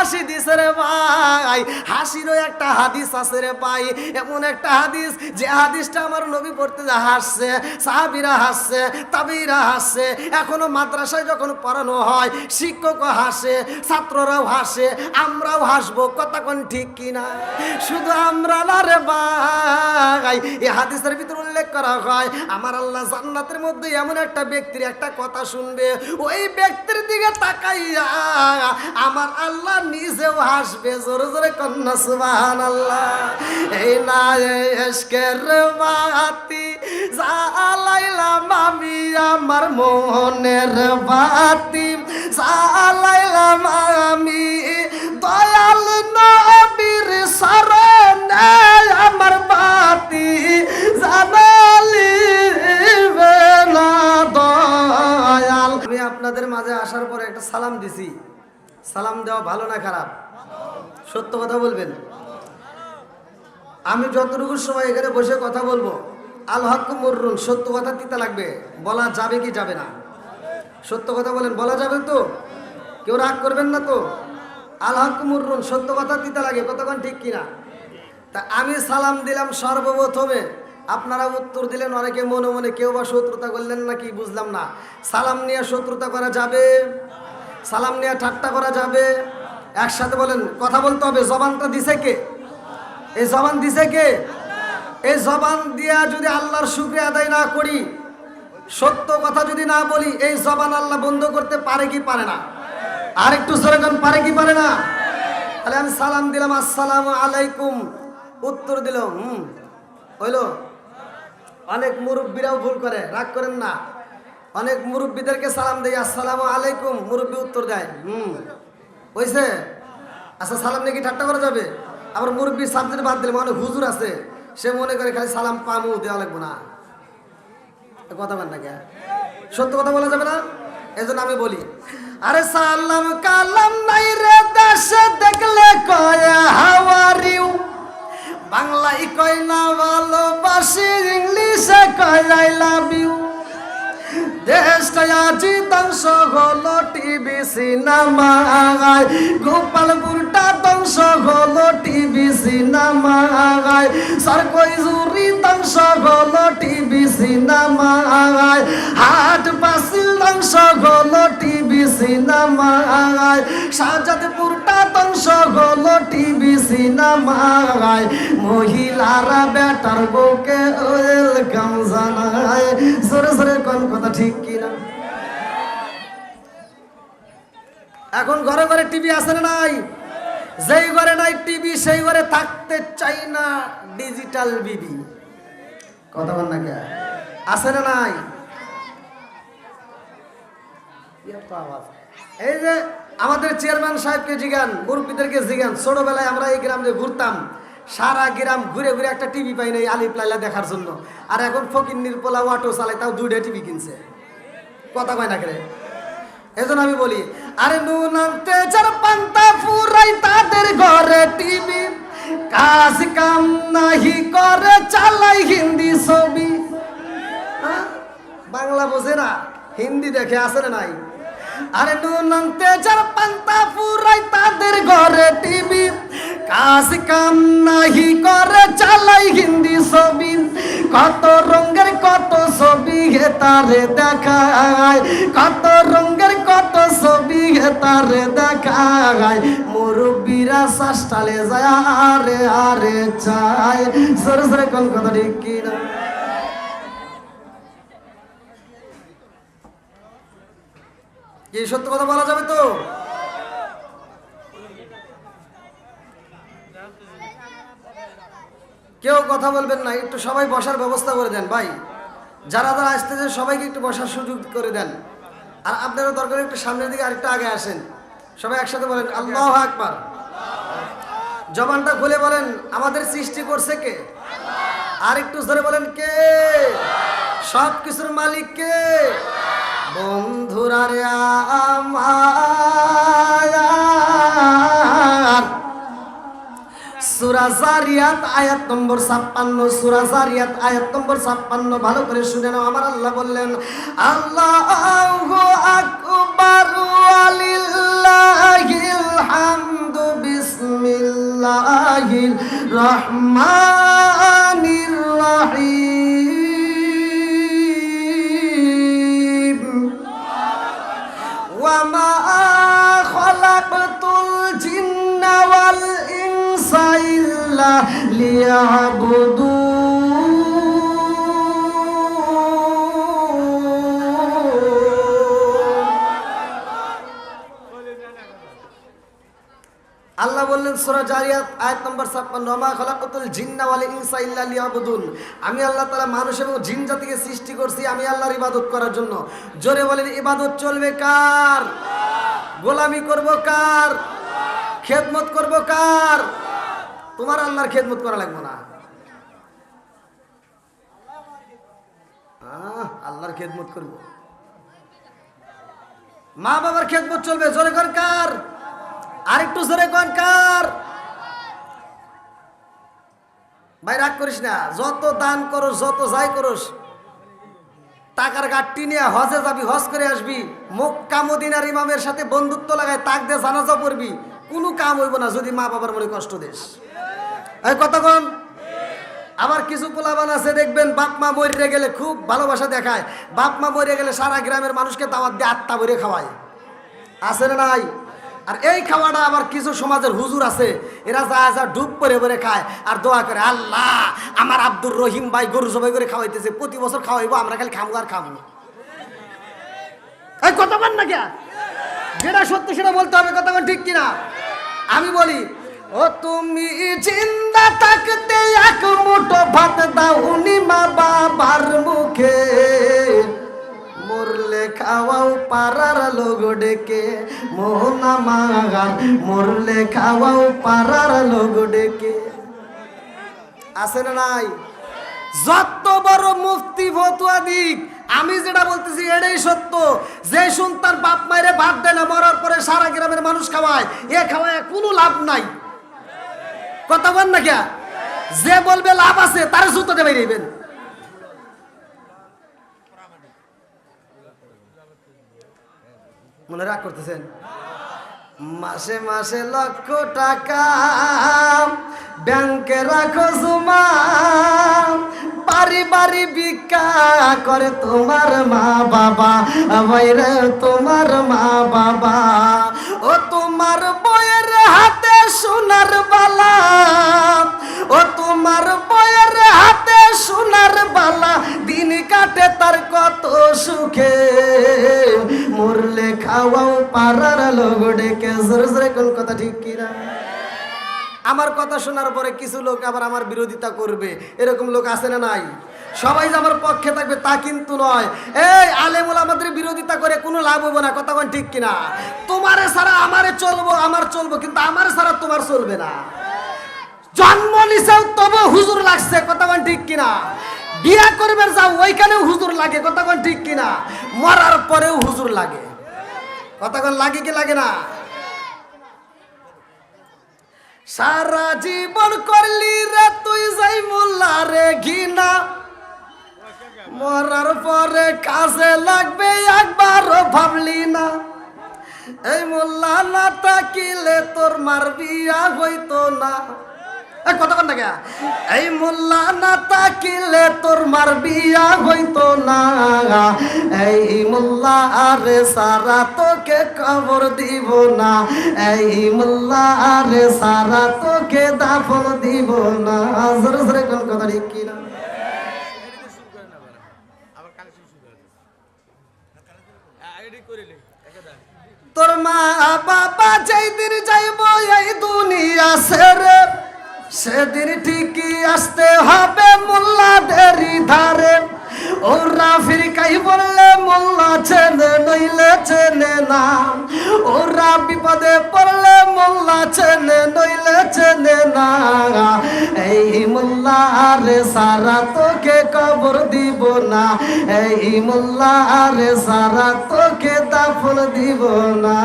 হাসি দিছে রে ভাই, হাসিরও একটা হাদিস আছে রে ভাই, এমন একটা হাদিস যে হাদিসটা আমার নবী পড়তে যা হাসছে, সাহাবীরা হাসছে, তাবিরা হাসছে, এখনো মাদ্রাসায় যখন পড়ানো হয় শিক্ষকও হাসে, ছাত্ররাও হাসে, আমরাও হাসবো, কথা কোন ঠিক কিনা? শুধু আমরা না রে ভাই, এই হাদিসের ভিতরে উল্লেখ করা হয় আমার আল্লাহ জান্নাতের মধ্যে এমন একটা ব্যক্তির একটা কথা শুনবে, ওই ব্যক্তির দিকে তাকাইয়া আমার আল্লাহ নিজেও হাসবে। জোরে জোরে কন্যা সুবহানাল্লাহ। এই না এশকের বাতি জ্বালাইলাম আমি আমার মনের বাতি, জ্বালাইলাম আমি দয়াল নবীর শরণে আমার বাতি জানালি না দয়াল। আমি আপনাদের মাঝে আসার পরে একটা সালাম দিছি, সালাম দেওয়া ভালো না খারাপ? সত্য কথা বলবেন। আমি যতটুকু সময় এখানে বসে কথা বলবো, আল হক মুররুন, সত্য কথা তিতা লাগবে, বলা যাবে কি যাবে না? সত্য কথা বলেন, বলা যাবে তো? কেউ রাগ করবেন না তো? আল হক মুররুন, সত্য কথা তিতা লাগে, কতক্ষণ ঠিক কিনা? তা আমি সালাম দিলাম সর্বপ্রথমে, আপনারা উত্তর দিলেন অনেকে মনে মনে, কেউ বা শত্রুতা করলেন নাকি বুঝলাম না। সালাম নিয়ে শত্রুতা করা যাবে? সালাম নিয়ে ঠাট্টা করা যাবে? একসাথে বলেন, কথা বলতে হবে। জবানটা দিছে কে? এই জবান দিছে কে? এই জবান দিয়া যদি আল্লাহর শুকরিয়া আদায় না করি, সত্য কথা যদি না বলি, এই জবান আল্লাহ বন্ধ করতে পারে কি পারে না? আর একটু সেরকম পারে কি পারে না? তাহলে আমি সালাম দিলাম আসসালামু আলাইকুম, উত্তর দিল হইল। অনেক মুরব্বীরাও ভুল করে, রাগ করেন না। অনেক মুরব্বীদেরকে সালাম দেয় আসসালামু আলাইকুম, মুরব্বী উত্তর দেয় হইছে। আচ্ছা, সালাম নাকি ঠাট্টা করা যাবে? আবার মুরব্বীর সাবজেক্ট বাদ দিলে, অনেক হুজুর আছে সে মনে করে খালি সালাম পামু দেওয়া লাগবো না, কথা বল না কে? সত্য কথা বলা যাবে না? এই জন্য আমি বলি, আরে সালাম কালাম নাই রে দেশে দেখলে কয় হাউ আর ইউ, বাংলায় কয় না ভালোবাসি, ইংলিশে কয় আই লাভ ইউ। দেশটা আজি ধ্বংস হলো টিভি সিনেমায়, গোপালপুরটা ধ্বংস হলো টিভি সিনেমায়, সরকই জুরি ধ্বংস হলো টিভি সিনেমায়, হাট পাসিল ধ্বংস হলো টিভি সিনেমায়, শাহজাদপুরটা ধ্বংস হলো টিভি সিনেমায়, মহিলারা বেটার বউকে ওয়েলকাম জানায়। জোরে জোরে কোন কথা ঠিক কিনা? এখন ঘরে ঘরে টিভি আছে না নাই? যেই ঘরে নাই টিভি সেই ঘরে থাকতে চাই না ডিজিটাল বিবি, কথা বল না কে? আছে না নাই? এই যে আমাদের চেয়ারম্যান সাহেবকে জিগান, মুরব্বীদেরকে জিগান, ছোটবেলায় আমরা এই গ্রামে ঘুরতাম, সারা গ্রাম ঘুরে ঘুরে একটা টিভি পাই নাই আলিফ লাইলা দেখার জন্য। আর এখন ফকিন্নির পোলা অটো চালায়, তাও 2টা টিভি কিনছে, কথা কয় না করে? এজন্য আমি বলি, আরে নুন আনতে যার পান্তা ফুরাই তাদের ঘরে টিভি, কাজ কাম নাহি করে চালাই হিন্দি ছবি। বাংলা বোঝে না, হিন্দি দেখে, আছে না নাই? আরে নুন আনতে যার পান্তা ফুরাই তাদের ঘরে টিভি, কাজ কাম নাহি করে চালাই হিন্দি ছবি, কত রঙের কত ছবি হে তারে দেখায়, কত রঙের কত ছবি হে তারে দেখায়, মুরব্বীরা শাসটালে যায় আরে আরে চায়। সরে সরে কোন কথা ঠিক কিনা? কি সত্য কথা বলা যাবে তো? কেউ কথা বলবেন না, একটু সবাই বসার ব্যবস্থা করে দেন ভাই। যারা যারা আসতেছে সবাইকে একটু বসার সুযোগ করে দেন। আর আপনারও দরকার একটু সামনের দিকে আরেকটু আগে আসেন। সবাই একসাথে বলেন আল্লাহু আকবার। জবানটা খুলে বলেন আমাদের সৃষ্টি করছে কে? আর একটু জোরে বলেন কে? সব কিছুর মালিক কে? বন্ধুরা রে আমার, সূরা যারিয়াত আয়াত নম্বর 56, সূরা যারিয়াত আয়াত নম্বর 56 ভালো করে শুনে নাও। আমার আল্লাহ বললেন আল্লাহু আকবার ওয়ালিল্লাহিল হামদু রহমানির রহিম ওয়া মা খালাকতুল জিন্না ওয়াল ইনসা ইল্লা লিয়াবুদুন। আল্লাহ বললেন সূরা জারিয়াত আয়াত নম্বর 56, ওয়া মা খালাকাতুল জিন্না ওয়াল ইনসা ইল্লা লিয়াবুদুন। আমি আল্লাহ তাআলা মানুষ এবং জিন জাতিকে সৃষ্টি করছি আমি আল্লাহর ইবাদত করার জন্য। জোরে বলেন ইবাদত চলবে কার? গোলামি করব কার? খেদমত করব কার? তোমার আল্লাহর খেদমত করা লাগবে না। আল্লাহর খেদমত করব, মা বাবার খেদমত চলবে। জোরে কর কার? আরেকটু জোরে কর কার? ভাই রাগ করিস না, যত দান করস যত যাই করস, টাকার গাঠটি নিয়ে হজে যাবি, হজ করে আসবি, মক্কা মদিনার ইমামের সাথে বন্ধুত্ব লাগায় তাক দিয়ে জানাজা পড়বি, কোনো কাম হইব না যদি মা বাবার মনে কষ্ট দিস। এই কতক্ষণ? আবার কিছু পোলাবান আছে দেখবেন বাপ মা মরে গেলে খুব ভালোবাসা দেখায়, বাপ মা মরে গেলে সারা গ্রামের মানুষকে দাওয়াত দিয়ে আত্মা ভরে খাওয়ায়, আছে না নাই? আর এই খাওয়াটা আবার কিছু সমাজের হুজুর আছে, এরা যা যা ডুব পরে পরে খায় আর দোয়া করে, আল্লাহ আমার আব্দুর রহিম ভাই গরু জবাই করে খাওয়াইতেছে, প্রতি বছর খাওয়াইবো, আমরা খালি খামু আর খামু। এই কথা বল না কে? যেটা সত্যি সেটা বলতে হবে, কথা বল ঠিক কিনা? আমি বলি, ও তুমি জিন্দা থাকতে এক মুঠো ভাত দাওনি মা বাবার মুখে, মরলে খাওয়াও পাড়ার লোক ডেকে, মোহনা মাগার মরলে খাওয়াও পাড়ার লোক ডেকে, আছে না নাই? যত বড় মুফতি ফতুয়া দিক, আমি যেটা বলতেছি এটাই সত্য। যে সন্তান বাপ মায়েরে ভাত দেয় না, মরার পরে সারা গ্রামের মানুষ খাওয়ায়, এ খাওয়ায় কোনো লাভ নাই। কথা বল না কে? যে বলবে লাভ আছে তার জুতোতে বেরিয়েবেন। মনে রাগ করতেছেন? মাসে মাসে লক্ষ টাকা ব্যাংকে রাখো জমা, বাড়ি বাড়ি ভিক্ষা করে তোমার মা বাবা, বাইরে তোমার মা বাবা। ও তোমার বইয়ের হাতে সোনার বালা, ও তোমার বইয়ের হাতে সোনার বালা, দিন কাটে তার কত সুখে, মরলে খাওয়াও পাড়ার লোক ডেকে। জোরে জোরে কোন কথা ঠিক কিনা? আমার কথা শোনার পরে কিছু লোক আবার আমার বিরোধিতা করবে, এরকম লোক আছে না নাই? সবাই যে আমার পক্ষে থাকবে তা কিন্তু নয়। এই আলেমুল আমাদের বিরোধিতা করে কোনো লাভ হবে না, কথা কোন ঠিক কিনা? তোমারে ছাড়া আমারে চলবো, আমার চলবো, কিন্তু আমার ছাড়া তোমার চলবে না। জন্ম নিছেও তবে হুজুর লাগছে, কথা কোন ঠিক কিনা? বিয়া করবে যাও ওইখানেও হুজুর লাগে, কথা কোন ঠিক কিনা? মরার পরেও হুজুর লাগে, কথা কোন লাগে কি লাগে না? সারা জীবন করলি রে তুই যাই মোল্লা রে ঘিনা, মরার পরে কাজে লাগবে একবারও ভাবলি না। এই মোল্লা না থাকিলে তোর মার বিয়া হইতো না। কথা কন না কে? এই মোল্লা না থাকিলে তোর মার বিয়া হইতো না, এই মোল্লা আরে সারা তোকে কবর দিব না, এই মোল্লা আরে সারা তোকে দাফন দিব না। জোরে জোরে কোন কথা ঠিক কিনা? তোর মা বাবা যেই দিন যাইব এই দুনিয়া ছেড়ে, সেদিন ঠিকই আসতে হবে মোল্লাদেরই ধারে। ওরা ফিরকাই বললে মোল্লা চেনে নইলে চেনে না, ওরা বিপদে পড়লে মোল্লা চেনে নইলে চেনে না। এই মোল্লা আরে সারা তোকে কবর দিব না, এই মোল্লা আরে সারা তোকে দাফন দিব না।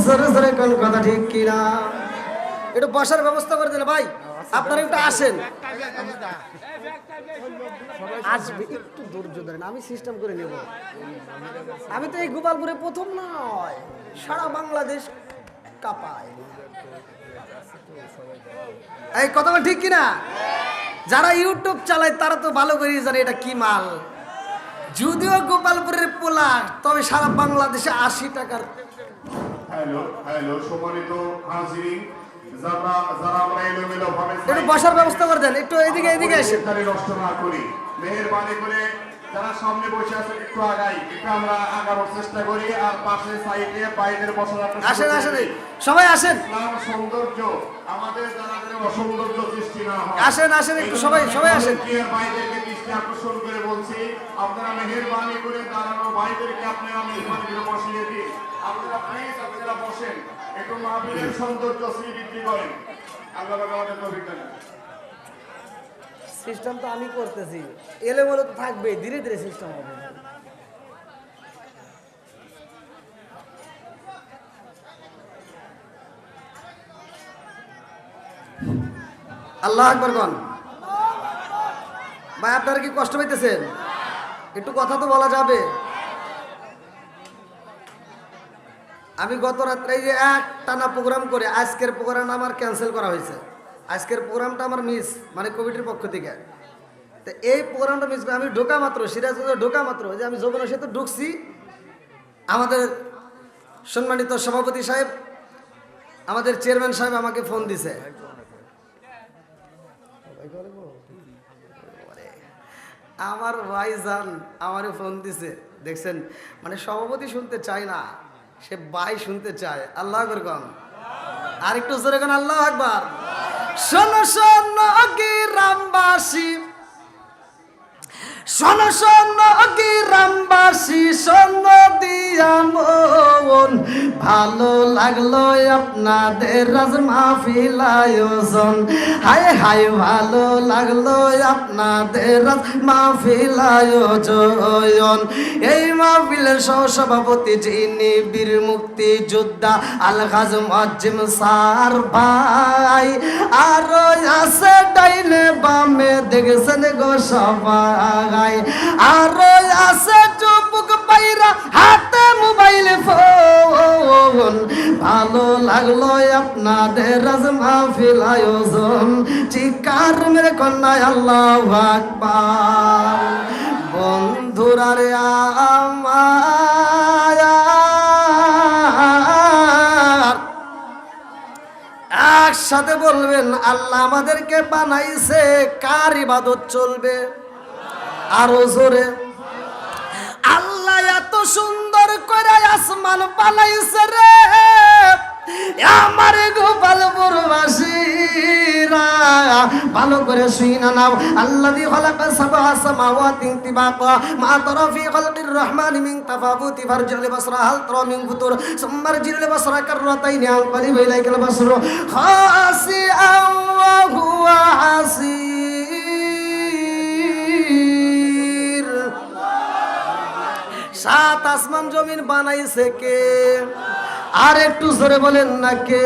জোরে জোরে কোন কথা ঠিক কিনা? একটু বসার ব্যবস্থা করে দিলে ভাই, আপনারা একটু আসেন, আসবে একটু ধৈর্য ধরেন, আমি সিস্টেম করে নেব। আমি তো এই গোপালপুরে প্রথম নয়, সারা বাংলাদেশ কাপায়। এই কথাটা ঠিক কিনা? যারা ইউটিউব চালায় তারা তো ভালো করে জানে এটা কি মাল। যদিও গোপালপুরের পোলা, তবে সারা বাংলাদেশে 80 টাকার। হ্যালো হ্যালো সম্মানিত হাজিরিন, যারা আমরা এলোমেলো ভাবে একটু বসার ব্যবস্থা করে দেন, একটু এদিকে এসে নষ্ট না করি, মেহেরবানি করে যারা সামনে বসে আছেন একটু আগাই, একটু আমরা আগানোর চেষ্টা করি। আর পাশে সাইডে বাইরের বসার আসেন সবাই আসেন। সৌন্দর্য আমাদের যারা অসৌন্দর্য সৃষ্টি না হয়, আসেন একটু সবাই আসেন। বাইরেকে দৃষ্টি আকর্ষণ করে বলছি, আপনারা মেহেরবানি করে দাঁড়ানো ভাইদেরকে আপনারা মেহেরবানি করে বসিয়ে দিন। আপনারা প্লিজ আপনারা বসেন, একটু মাহফিলের সৌন্দর্য বৃদ্ধি করেন। আল্লাহ আমাদের তৌফিক দান। সিস্টেম তো আমি করতেছি, এলোমেলো তো থাকবে, ধীরে ধীরে সিস্টেম হবে। আল্লাহ আকবার কোন ভাই, আপনারা কি কষ্ট পাইতেছেন? একটু কথা তো বলা যাবে। আমি গত রাত্রে যে এক টানা প্রোগ্রাম করে আজকের প্রোগ্রামটা আমার ক্যান্সেল করা হয়েছে। আজকের প্রোগ্রামটা আমার মিস, মানে কমিটির পক্ষ থেকে। তো এই প্রোগ্রামটা মিস করে আমি ঢোকা মাত্র, সিরাজগঞ্জে ঢোকা মাত্র, যে আমি যমুনা সেতু ঢুকছি, আমাদের সম্মানিত সভাপতি সাহেব, আমাদের চেয়ারম্যান সাহেব আমাকে ফোন দিছে। আমার ভাইজান আমারে ফোন দিছে, দেখছেন, মানে সভাপতি শুনতে চায় না, সে ভাই শুনতে চায়। আল্লাহ আকবার কোন, আর একটু জোরে কোন আল্লাহ আকবার। শোনো শোনো গ্রামবাসী, শোনো শোনো গ্রামবাসী, শোনো দিয়া মন, ভালো লাগলো আপনাদের রাজ মাহফিল আয়োজন। হায় হায় ভালো লাগলো আপনাদের রাজ মাহফিল আয়োজন। এই মাহফিলের সহসভাপতি যিনি বীর মুক্তি যোদ্ধা আলহাজ মুআজ্জিম স্যার ভাই, আর আছে ডাইনে বামে দেখছেন গো সবাই, আর আছে যুবক বাইরা হাতে মোবাইল ফোন। ভালো লাগলো আপনাদের রাজ মাহফিল আয়োজন। চিৎকার মেরে কন্যায় আল্লাহু আকবার। বন্ধুরা রে আমার, একসাথে বলবেন, আল্লাহ আমাদেরকে বানাইছে, কার ইবাদত চলবে? আরো জোরে। আল্লাহ এত সুন্দর করে আসমান বানাইছে রে আমার গোপালপুরবাসীরা, ভালো করে শুইনা নাও। আল্লাযী খালাকা সাবআ সামাওয়াতি তিবাকা মা তারা ফি খালকির রহমানি মিন তাফাবুতি ফারজিল বাসরা হাল তারা মিন ফুতুর সুম্মা রজিল বাসরা কাররাতাইনি আনকালিব ইলাইকাল বাসরু খাসিআন ওয়া হুয়া হাসির। সাত আসমান জমিন বানাইছে কে? আর একটু জোরে বলেন না কে?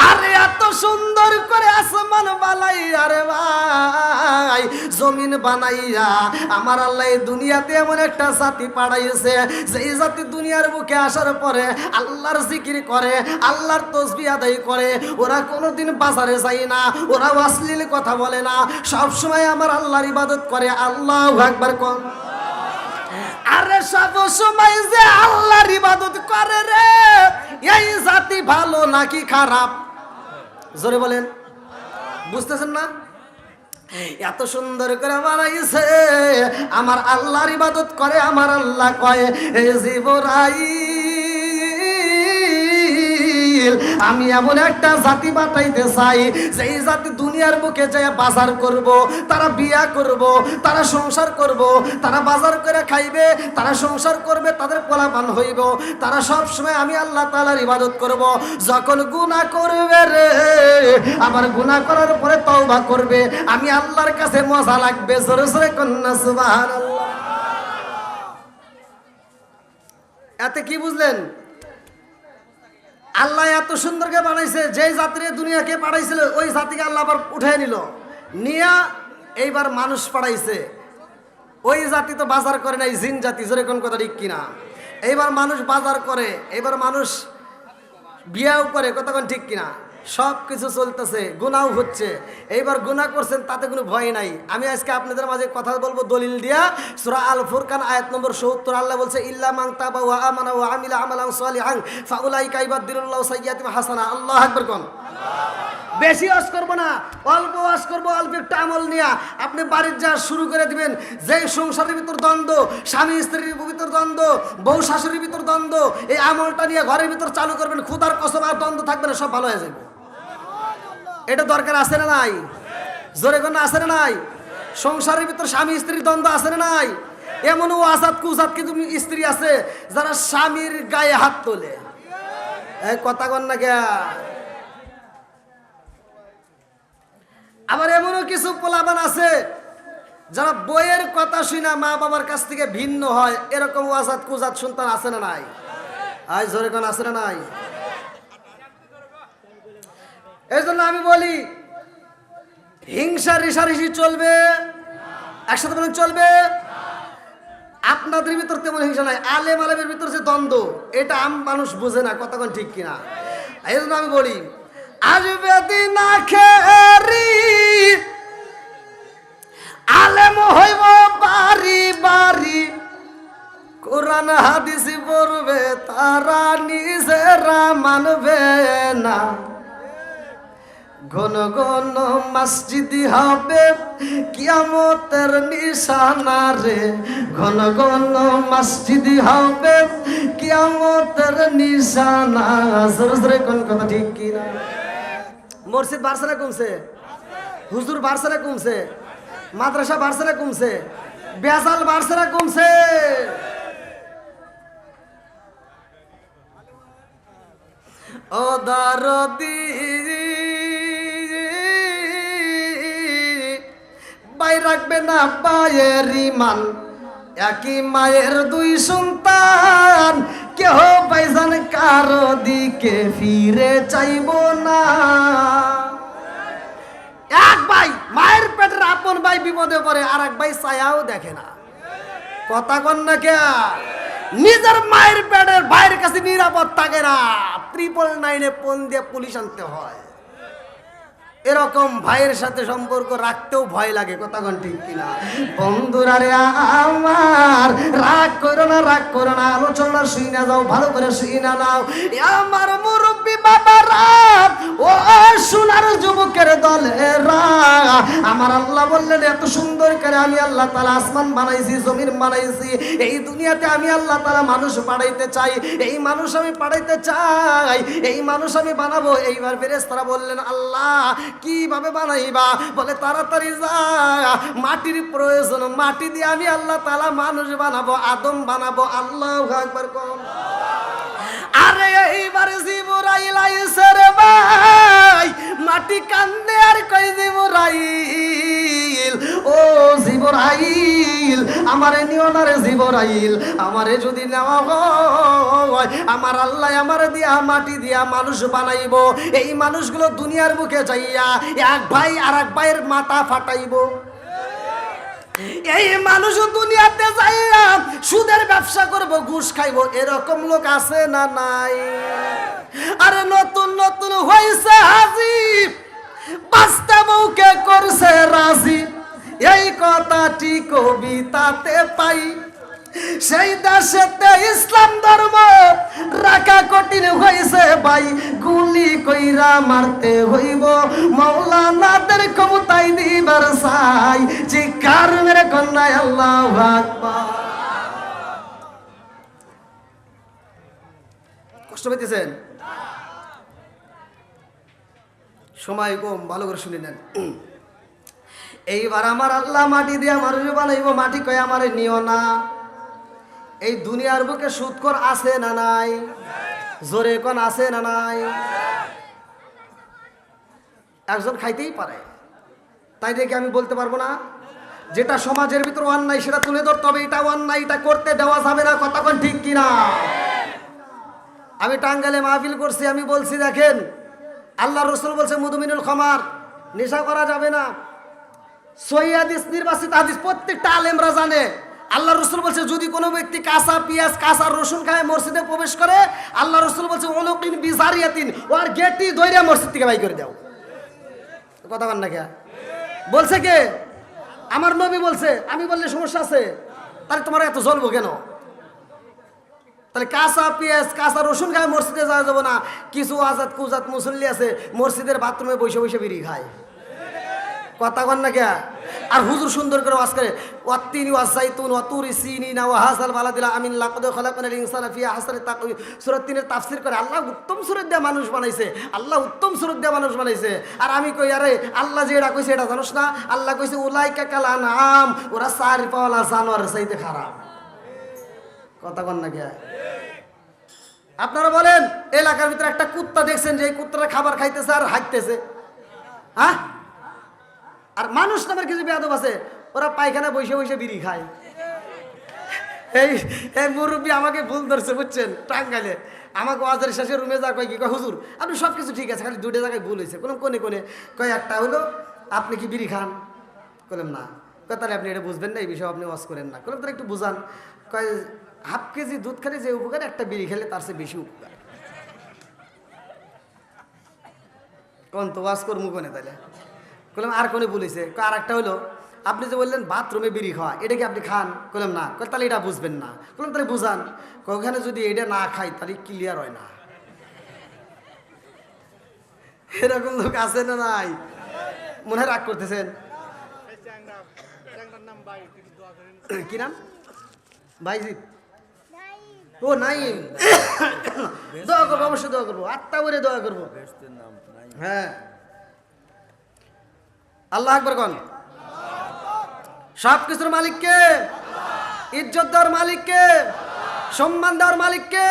আরে এত সুন্দর করে আসমান বানাইয়া রে ভাই, জমিন বানাইয়া আমার আল্লাহ এই দুনিয়াতে এমন একটা জাতি পাঠাইছে, যেই জাতি দুনিয়ার বুকে আসার পরে আল্লাহর জিকির করে, আল্লাহর তাসবিহ আদায় করে। ওরা কোনোদিন বাজারে যায় না, ওরা অশ্লীল কথা বলে না, সব সময় আমার আল্লাহর ইবাদত করে। আল্লাহু আকবার কোন। আরে সব সময় যে আল্লাহর ইবাদত করে রে, এই জাতি ভালো নাকি খারাপ? জোরে বলেন, বুঝতেছেন না? এত সুন্দর করে বানাইছে, আমার আল্লাহর ইবাদত করে। আমার আল্লাহ কয়, এই জিবরাইল, আমি এমন একটা জাতি বানাইতে চাই, যেই জাতি দুনিয়ার বুকে যায় বাজার করব, তারা বিয়া করব, তারা সংসার করব, তারা বাজার করে খাইবে, তারা সংসার করবে, তাদের পোলাপান হইব, তারা সব সময় আমি আল্লাহ তাআলার ইবাদত করব। যখন গুনাহ করবে রে, আবার গুনাহ করার পরে তওবা করবে, আমি আল্লাহর কাছে মজা লাগবে। জোরে জোরে কন্না সুবহানাল্লাহ। এতে কি বুঝলেন? আল্লাহ এত সুন্দরকে বানাইছে, যেই জাতিরে দুনিয়াকে পাঠাইছিল ওই জাতিকে আল্লাহ আবার উঠাই নিল, নিয়া এইবার মানুষ পাঠাইছে। ওই জাতি তো বাজার করে নাই, জিন জাতি। জোরে কোন কথা ঠিক কিনা? এইবার মানুষ বাজার করে, এইবার মানুষ বিয়াও করে, কতক্ষণ ঠিক কিনা, সব কিছু চলতেছে, গুনাও হচ্ছে। এইবার গুনাহ করছেন তাতে কোনো ভয় নাই। আমি আজকে আপনাদের মাঝে কথা বলবো দলিল দিয়া। সূরা আল ফুরকান আয়াত নম্বর ৭০ আল্লাহ বলছে, ইল্লা মান তাবা ওয়া আমানা ওয়া আমিলা আমালান সালিহান ফাউলাইকা ইউবাদদিলুল্লাহু সাইয়্যাতিহিম হাসানা। আল্লাহু আকবার কোন। বেশি ওয়াজ করব না, অল্প ওয়াজ করব, অল্প একটা আমল নিয়ে আপনি বাড়ির যা শুরু করে দিবেন। যে সংসারের ভিতর দ্বন্দ্ব, স্বামী স্ত্রীর ভিতর দ্বন্দ্ব, বউ শাশুড়ির ভিতর দ্বন্দ্ব, এই আমলটা নিয়ে ঘরের ভিতর চালু করবেন, খুদার কসম আর দ্বন্দ্ব থাকবে না, সব ভালো হয়ে যাবে। এটা দরকার আছে না নাই? জোরে কোন আছে না নাই? সংসারের ভিতর স্বামী স্ত্রীর দ্বন্দ্ব আছে না নাই? এমনও আসাদ কুসাদ কিছু স্ত্রী আছে যারা স্বামীর গায়ে হাত তোলে। এই কথা কন না কে? আবার এমনও কিছু পোলাবান আছে যারা বইয়ের কথা শুনা মা বাবার কাছ থেকে ভিন্ন হয়। এরকম ওয়াজাত কুজাত সন্তান আছে না নাই? আজ জোরে কোন আছে না নাই? এই জন্য আমি বলি, হিংসা রেশারেশি চলবে, একসাথে বলেন চলবে। আপনাদের ভিতর তেমন হিংসা নাই, আলেম আলেমের ভিতর যে দ্বন্দ্ব, এটা আম মানুষ বোঝে না, কতক্ষণ ঠিক কিনা। এই জন্য আমি বলি, আসবে দিন আখেরি আলেম হইব বাড়ি বাড়ি, কোরআন হাদিস পড়বে তারা নিজেরা মানবে না। ঘন ঘন মসজিদি হবে কিয়ামতের নিশানা রে, ঘন ঘন মসজিদি হবে কিয়ামতের নিশানা। জোরে কোন কথা ঠিক কি না? মসজিদ বাড়ছে না কমছে? হুজুর বাড়ছে না কমছে? মাদ্রাসা বাড়ছে না কমছে? বেজাল বাড়ছে না কমছে? ও দারদি বাই রাখবে না পায়ের ইমান, একই মায়ের দুই সন্তান, কেহ পাইজান কারো দিকে ফিরে চাইব না। এক ভাই মায়ের পেটের আপন ভাই বিপদে পড়ে, আর এক ভাই ছায়াও দেখে না, কথা কন না কে? নিজের মায়ের পেটের ভাইয়ের কাছে নিরাপদ থাকে না, 999 ফোন দিয়ে পুলিশ আনতে হয়। এরকম ভাইয়ের সাথে সম্পর্ক রাখতেও ভয় লাগে, কথা কোন ঠিক কিনা? বন্ধুরা রে আমার, রাগ করো না, রাগ করো না, আলোচনা শুনে যাও, ভালো করে শুনে নাও। আমার মুরব্বী বাবারা, ও সোনার যুবকের দলেরা, আমার আল্লাহ বললেন এত সুন্দর করে আমি আল্লাহ তাআলা আসমান বানাইছি, জমিন বানাইছি, এই দুনিয়াতে আমি আল্লাহ তাআলা মানুষ পাঠাইতে চাই, এই মানুষ আমি পাঠাইতে চাই, এই মানুষ আমি বানাবো। এইবার ফেরেশতারা বললেন, আল্লাহ কিভাবে বানাইবা? বলে তাড়াতাড়ি যা, মাটির প্রয়োজন, মাটি দিয়ে আমি আল্লাহ তাআলা মানুষ বানাবো, আদম বানাবো। আল্লাহু আকবার কোন। আরে এইবারে জিবরাইল আইছে রে ভাই, মাটি কান্দে আর কই জিবরাইল, ও জিবরাইল আমারে নিও না রে জিবরাইল, আমারে যদি নেওয়া হয় আমার আল্লাহ আমারে দিয়া মাটি দিয়া মানুষ বানাইবো। এই মানুষগুলো দুনিয়ার মুখে যাইয়া এক ভাই আর এক ভাইয়ের মাথা ফাটাইবো। এই মানুষ দুনিয়াতে যাইয়া সুদের ব্যবসা করব, ঘুষ খাইব, এরকম লোক আছে না নাই? আরে নতুন নতুন হইছে হাজি, বাস্তা বউকে করছে রাজি, এই কথাটি কবিতাতে পাই। সেই দেশেতে ইসলাম ধর্ম রাখা কঠিন হইছে ভাই, গুলি কইরা মারতে হইব, মাওলানাদের ক্ষমতায় দিবার চাই, চিৎকার মেরে কন্যা আল্লাহু আকবার। কষ্ট পেতেছেন? সময় কম, ভালো করে শুনে নেন। এইবার আমার আল্লাহ মাটি দিয়ে মানুষ বানাইব, মাটি কয় আমারে নিও না। এই দুনিয়ার বুকে সুদখোর আছে না নাই? জোরে কোন আছে না নাই? একজন খাইতেই পারে, তাই দেখে আমি বলতে পারবো না? যেটা সমাজের ভিতর অন্যায় সেটা তুলে ধরতে হবে, এটা অন্যায়, এটা করতে দেওয়া যাবে না, কথা কোন ঠিক কিনা? আমি টাঙ্গাইলে মাহফিল করছি, আমি বলছি দেখেন আল্লাহ রসুল বলছে মুদমিনুল খামার, নেশা করা যাবে না। সহিহ হাদিস, নির্বাচিত হাদিস, প্রত্যেকটা আলেমরা জানে। আল্লাহ রসুল বলছে যদি কোনো ব্যক্তি কাঁচা পেঁয়াজ কাঁচা রসুন খায় মসজিদে প্রবেশ করে, আল্লাহ রসুল বলছে ওলকিন বিজারিয়াতিন, ওর গেটটি দইরা মসজিদ থেকে বাই করে দাও। কথা বল না কে বলছে? কে? আমার নবী বলছে। আমি বললে সমস্যা আছে? তাহলে তোমার এত জ্বলবো কেন? তাহলে কাঁচা পেঁয়াজ কাঁচা রসুন খায় মসজিদে যাওয়া যাবো না। কিছু আজাদ কুজাত মুসল্লি আছে মসজিদের বাথরুমে বসে বসে বিড়ি খায়। কথা কন না কে? আর হুজুর সুন্দর করে ওয়াজ করে ওয়াত্তিনি ওয়াজাইতুন ওয়াতুরি সিনিনা ওয়া হাযাল বালাদিল আমিন লাকাদ খালাকনাল ইনসানা ফি আহসানি তাকওয়িম। সূরা ৩ এর তাফসীর করে আল্লাহ উত্তম সূরত দিয়ে মানুষ বানাইছে, আল্লাহ উত্তম সূরত দিয়ে মানুষ বানাইছে। আর আমি কই আরে আল্লাহ যে এটা কইছে এটা জানোস না? আল্লাহ কইছে উলাইকা কাল আনআম, ওরা সারি পাওয়ালা জানোয়ারের চাইতে খারাপ। কথা কন না কে? আপনারা বলেন এলাকার ভিতরে একটা কুত্তা দেখছেন যে এই কুত্তাটা খাবার খাইতেছে আর হাঁটতেছে? হ্যাঁ? আর মানুষ নামের কিছু বেয়াদব আছে, ওরা পায়খানা বসে বসে বিড়ি খায়। এই মুরব্বী আমাকে ভুল ধরছে বুঝছেন, টাঙ্গাইলে আমাকে ওয়াজের শেষে রুমে যা কয় কি কয় হুজুর আপনি সব কিছু ঠিক আছে, খালি দুটো জায়গায় ভুল হয়েছে। কোনো কোনে কোনে কয় একটা হলো আপনি কি বিড়ি খান? বললাম না। কয় তাহলে আপনি এটা বুঝবেন না, এই বিষয়ে আপনি ওয়াজ করেন না। বললাম তাহলে একটু বুঝান। কয় হাফ কেজি দুধ খেলে যে উপকার একটা বিড়ি খেলে তার চেয়ে বেশি উপকার। কোন তো ওয়াজ করবো কোনে তাহলে? বললাম আর কোনে বলেছে? আর একটা হলো আপনি যে বললেন বাথরুমে বিড়ি খাওয়া, এটা কি আপনি খান? বললাম না। তাহলে এটা বুঝবেন না। বললাম তাহলে বুঝান। ওখানে যদি এটা না খাই তাহলে ক্লিয়ার হয় না। এরকম লোক আছে না নাই? মনে হয় রাগ করতেছেন? কি নাম? ভাইজিৎ। ও নাইম। দোয়া করবো, অবশ্যই দোয়া করবো, আত্মা করে দোয়া করবো। হ্যাঁ আল্লাহ আকবার কোন? সব কিছুর মালিককে, ইজ্জত দেওয়ার মালিককে, সম্মান দেওয়ার মালিককে।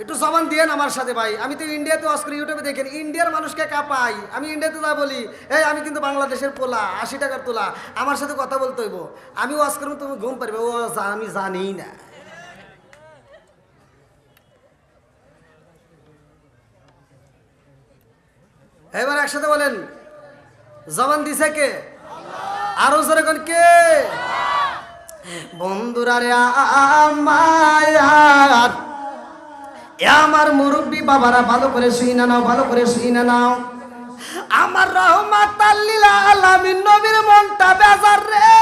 একটু জবান দিয়েন আমার সাথে ভাই। আমি তো ইন্ডিয়াতে ওয়াজ করি, ইউটিউবে দেখেন ইন্ডিয়ার মানুষকে কাঁপাই। আমি ইন্ডিয়াতে যা বলি এই আমি কিন্তু বাংলাদেশের পোলা, 80 টাকার তোলা, আমার সাথে কথা বলতে হইব। আমি ওয়াজ করবো তুমি ঘুম পারবে, ও আমি জানি না। এবার একসাথে বলেন জবান দিছে কে? আরো জোরে কোন কে? বন্ধুরা রে আমার মুরব্বী বাবারা ভালো করে শুইনা নাও, ভালো করে শুইনা নাও। আমার রহমাতাল লিল আলামিন নবীর মনটা বেজার রে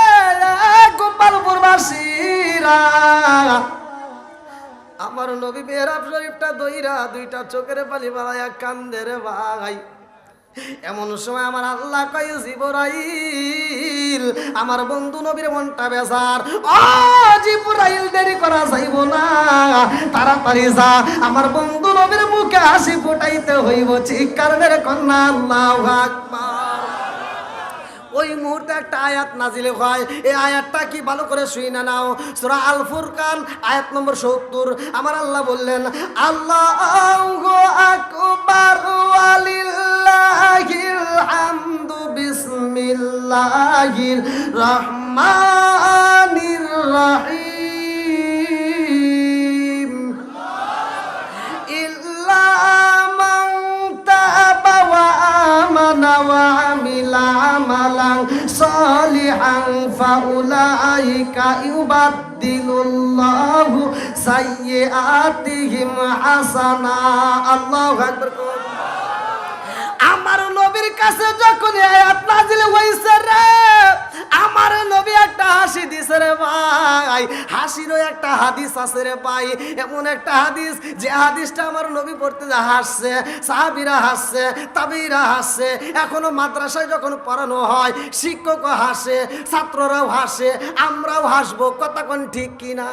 গোপালপুরবাসীরা। আমার নবী মেহরাব শরীফটা দইরা দুইটা চোখের পানি বাড়াইয়া কান্দে রে ভাই। এমন সময় আমার আল্লাহ কয় জিবরাইল আমার বন্ধু নবীর মনটা বেজার। ও জিবরাইল দেরি করা যাইব না, তাড়াতাড়ি যা আমার বন্ধু নবীর মুখে হাসি ফোটাইতে হইব। চিৎকার মেরে কন্যা আল্লাহু আকবার। ওই মুহূর্তে একটা আয়াত নাজিল হয়। এই আয়াতটা কি ভালো করে শুনে নাও। সূরা আল ফুরকান আয়াত নম্বর 70। আমার আল্লাহ বললেন আল্লাহু আকবার ওয়ালিল্লাহিল হামদু বিসমিল্লাহির রহমানির রহিম। ইল্লা মান তাবা ওয়া আমানা ওয়া আমিলা আমালান সালিহান ফাউলাইকা ইউবাদদিলুল্লাহু সাইয়্যাতিহিম হাসানা। আল্লাহু আকবার। আমার নবীর কাছে যখন আয়াত নাজিল হইছে রে আমার নবী একটা হাসি দিছে রে ভাই। হাসিরও একটা হাদিস আছে রে ভাই, এমন একটা হাদিস যে হাদিসটা আমার নবী পড়তে যা হাসছে, সাহাবীরা হাসছে, তাবিরা হাসছে। এখনো মাদ্রাসায় যখন পড়ানো হয় শিক্ষকও হাসে, ছাত্ররাও হাসে, আমরাও হাসবো। কথা কোন ঠিক কিনা?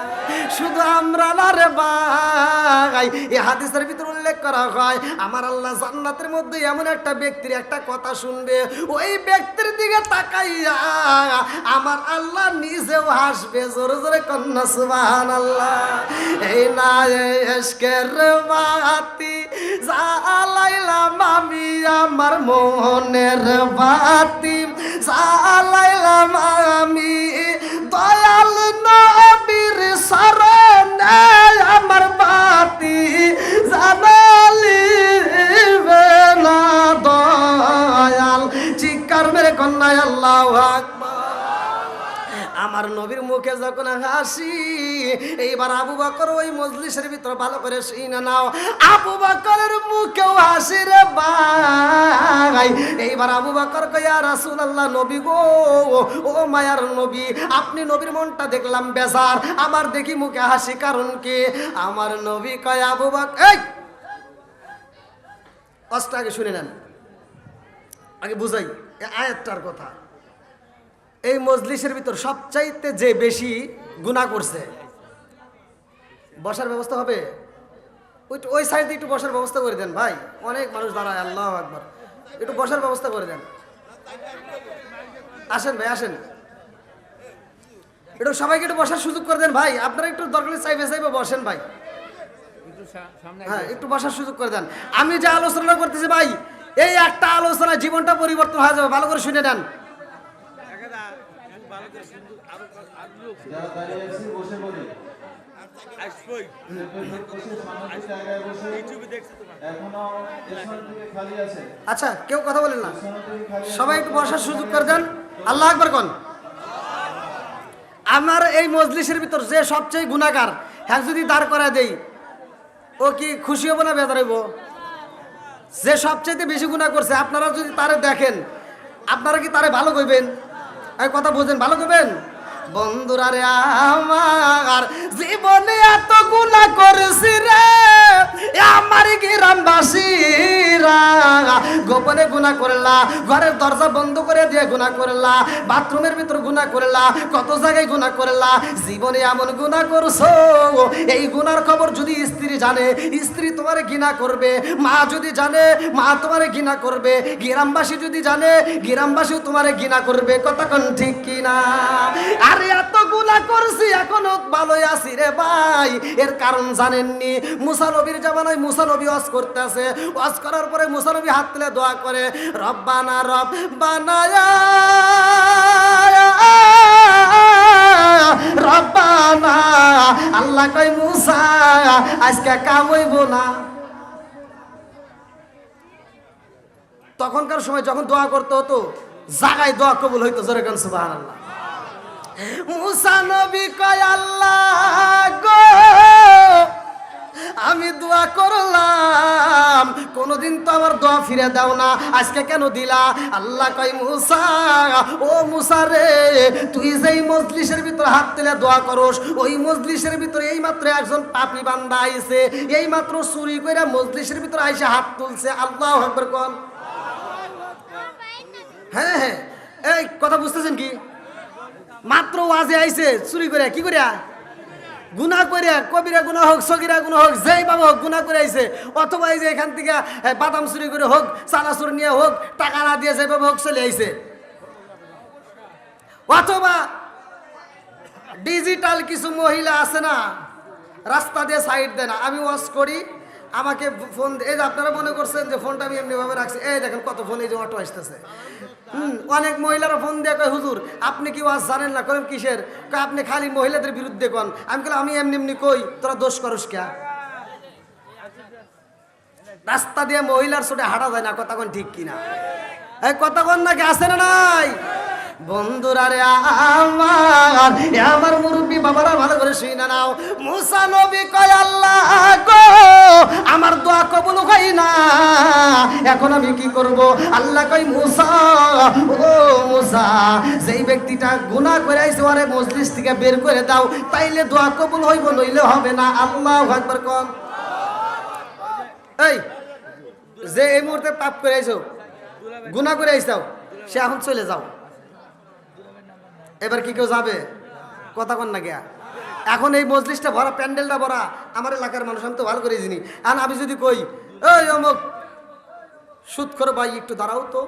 শুধু আমরা না রে ভাই, এই হাদিসের ভিতরে উল্লেখ করা হয় আমার আল্লাহ জান্নাতের মধ্যে এমন একটা ব্যক্তির একটা কথা শুনবে, ওই ব্যক্তির দিকে তাকাইয়া আমার আল্লাহ নিজেও হাসবে। জোরে জোরে কন্যা সুবহানাল্লাহ। এই না এশকের বাতি জ্বালাইলাম আমি আমার মনের বাতি, জ্বালাইলাম আমি দয়াল নবীর শরণে আমার বাতি জ্বালালিবে না দয়াল। চিৎকার মেরে কন্যা আল্লাহু আকবার। আমার নবীর মুখে যখন হাসি, এইবার আবু বকর ওই মজলিসের ভিতর ভালো করে শুনে নাও, আবু বকরের মুখেও হাসি রে ভাই। এইবার আবু বকর কয় ইয়া রাসূলুল্লাহ, নবী গো, ও মায়ার নবী, আপনি নবীর মনটা দেখলাম বেজার, আমার দেখি মুখে হাসি, কারণ কি? আমার নবী কয় আবু বকর, এই কষ্ট আগে শুনে নেন, আগে বুঝাই এই আয়াতটার কথা। এই মজলিসের ভিতর সবচাইতে যে বেশি গুনাহ করছে, বসার ব্যবস্থা হবে? ওই সাইডে একটু বসার ব্যবস্থা করে দেন ভাই, অনেক মানুষ দাঁড়ায়, আল্লাহু আকবার, একটু বসার ব্যবস্থা করে দেন। আসেন ভাই, আসেন, একটু সবাইকে একটু বসার সুযোগ করে দেন ভাই, আপনারা একটু দরকার চাইবে চাইবে বসেন ভাই, হ্যাঁ একটু বসার সুযোগ করে দেন। আমি যে আলোচনা করতেছি ভাই, এই একটা আলোচনা জীবনটা পরিবর্তন হয়ে যাবে, ভালো করে শুনে নেন। আচ্ছা কেউ কথা বলেন না, সবাই একটু বসার সুযোগ করে দেন। আল্লাহু আকবার কোন। আমার এই মজলিসের ভিতর যে সবচেয়ে গুনাহগার, হ্যাঁ যদি দাঁড় করা দেই, ও কি খুশি হবো না বেজার হইব? যে সবচেয়ে বেশি গুনাহ করছে, আপনারা যদি তারে দেখেন, আপনারা কি তারে ভালো কইবেন? এই কথা বুঝেন, ভালো কইবেন? বন্ধুরা রে আমার, জীবনে এত গুনাহ করেছি রে আমার গ্রামবাসীরা, গোপনে গুনাহ করলা, ঘরের দরজা বন্ধ করে দিয়ে গুনাহ করলা, বাথরুমের ভিতর গুনাহ করলা, কত জায়গায় গুনাহ করলা, জীবনে এমন গুনাহ করছো, এই গুনার খবর যদি স্ত্রী জানে, স্ত্রী তোমারে ঘৃণা করবে, মা যদি জানে, মা তোমারে ঘৃণা করবে, গ্রামবাসী যদি জানে, গ্রামবাসীও তোমারে ঘৃণা করবে। কথা কোন ঠিক কিনা? আরে এত গুনাহ করছি, এখনো ভালোই আছি রে ভাই। এর কারণ জানেননি? মুসা নবীর জামানায় মুসা নবী ওয়াজ করতেছে, ওয়াজ করার পরে মুসা নবী হাত তুলে দোয়া করে, রব্বানা রব্বানা রব্বানা। আল্লাহ কয় মুসা আজকে কাম হইব না। তখনকার সময় যখন দোয়া করতে হতো, জাগায় দোয়া কবুল হইতো, জোরে গান সুবহানাল্লাহ। মুসা নবী কয় আল্লাহ গো, আমি দোয়া করলাম, কোনদিন তো আমার দোয়া ফিরে দাও না, আজকে কেন দিলা? আল্লাহ কয় মুসা, ও মুসা রে, তুই যেই মজলিসের ভিতর হাত তুলে দোয়া করস, ওই মজলিসের ভিতরে এই মাত্র একজন পাপী বান্দা আইছে, এই মাত্র চুরি কইরা মজলিসের ভিতর আইসা হাত তুলছে। আল্লাহু আকবার কোন। হ্যাঁ হ্যাঁ, এই কথা বুঝতেছেন কি? মাত্র ওয়াজে আইছে চুরি করে, কি করিয়া? গুনাহ করে, কবিরা গুনাহ হোক, সগীরা গুনাহ হোক, যেই বাবা হোক গুনাহ করে আইছে, অথবা এই যে এখান থেকে বাদাম চুরি করে হোক, চানাচুর নিয়ে হোক, টাকা না দিয়ে যেই বাবা হোক চলে আইছে, অথবা ডিজিটাল কিছু মহিলা আছে না, রাস্তা দিয়ে সাইড দেয় না। আমি ওয়াজ করি, আমাকে ফোন, এই যে আপনারা মনে করছেন যে ফোনটা আমি এমনিভাবে রাখছি, এই দেখেন কত ফোন, এই যে অটো আসতেছে, অনেক মহিলারা ফোন দিয়ে কয় হুজুর আপনি কি ওয়াজ জানেন না? করেন কিসের? কয় আপনি খালি মহিলাদের বিরুদ্ধে কন। আমি বললাম আমি এমনি এমনি কই, তোরা দোষ করস কে? রাস্তা দিয়ে মহিলার ছোটে হাঁটা যায় না, কথা কোন ঠিক কিনা? এই কথা কোন নাকি আছে না নাই? বন্ধুরা রে আমার, আমার মুরব্বী বাবারা ভালো করে শুনে নাও। মুসা নবী কয় আল্লাহ গো, আমার দোয়া কবুল হয় না, এখন আমি কি করব? আল্লাহ কয় মুসা, ও মুসা, যেই ব্যক্তিটা গুনাহ করে আইছে ওরে মজলিস থেকে বের করে দাও, তাইলে দোয়া কবুল হইব, নইলে হবে না। আল্লাহু আকবার কোন। এই যে এই মুহূর্তে পাপ করে আইছো, গুনাহ করে আইছো, সে এখন চলে যাও। এবার কি কেউ যাবে? কথা কন না গিয়া। এখন এই মজলিসটা ভরা, প্যান্ডেলটা ভরা, আমার এলাকার মানুষ, আমি তো ভালো করে চিনি। আর আমি যদি কই ওই অমুক সুদ করো ভাই, একটু দাঁড়াও তো,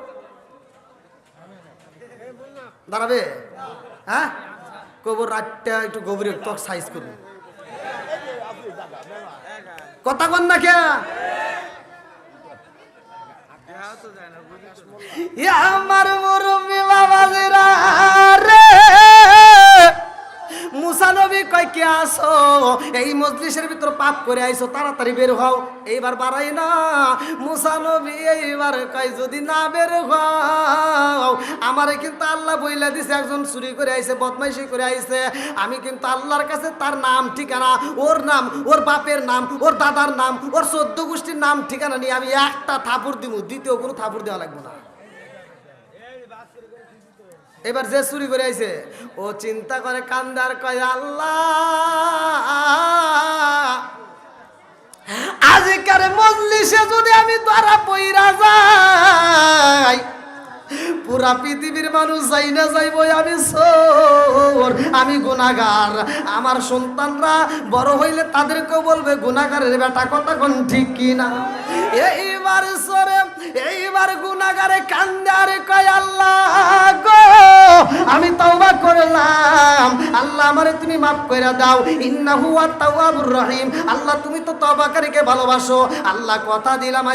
দাঁড়াবে? হ্যাঁ, কবর রাতটা একটু গভীর ত্বক সাইজ করবে, কথা কন না কে? আমার মুরব্বি বাবাজিরা রে, মুসা নবী কয় আটকে আসো, এই মজলিসের ভিতর পাপ করে আইছো, তাড়াতাড়ি বের হও। এইবার বাড়াই না, মুসা নবী এইবার কয় যদি না বের হও, আমারে কিন্তু আল্লাহ বইলা দিছে একজন চুরি করে আইছে, বদমাইশি করে আইছে, আমি কিন্তু আল্লাহর কাছে তার নাম ঠিকানা, ওর নাম, ওর বাপের নাম, ওর দাদার নাম, ওর 14 গোষ্ঠীর নাম ঠিকানা নিয়ে আমি একটা থাপুড় দিব, দ্বিতীয় কোনো থাপুড় দেওয়া লাগবে না। এবার যে চুরি করে আইছে ও চিন্তা করে কান্দার কয় আল্লাহ, আজকের মজলিসে যদি আমি ধরা পইরা যাই, পুরা পৃথিবীর মানুষ যাই না যাইব আমি চোর, আমি গুনাহগার। আমার সন্তানরা বড় হইলে তাদেরকেও বলবে গুনাহগারের বেটা, কথা কোন ঠিক কিনা? এইবার সরে, এইবার গুনাহগারে কান্দে আর কয় আল্লাহ গো, আমি তওবা করলাম, আল্লাহ আমারে তুমি মাফ করে দাও, ইন্নাহু ওয়াত তাওয়াবুর রহিম। আল্লাহ তুমি তো তওবাকারীকে ভালোবাসো, আল্লাহ কথা দিলাম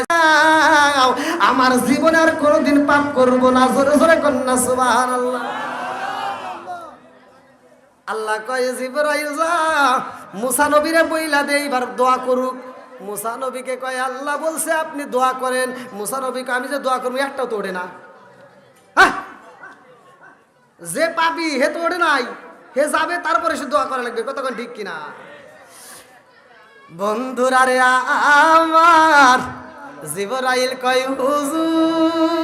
আমার জীবনে আর কোনোদিন পাপ করব না। জোরে জোরে কন্যা সুবহানাল্লাহ। আল্লাহ কয় জিবরাইল যা মুসা নবীরে বইলা দে এইবার দোয়া করুক। মুসা নবীকে কয় আল্লাহ বলছে আপনি দোয়া করেন। মুসা নবীকে আমি যে দোয়া করবো একটাও তো ওঠে না। যে পাবি হে তো ওঠে নাই, হে যাবে তারপরে সে দোয়া করা লাগবে, কতক্ষণ ঠিক কিনা? বন্ধুরা রে আমার, জিবরাইল কয় হুজুর,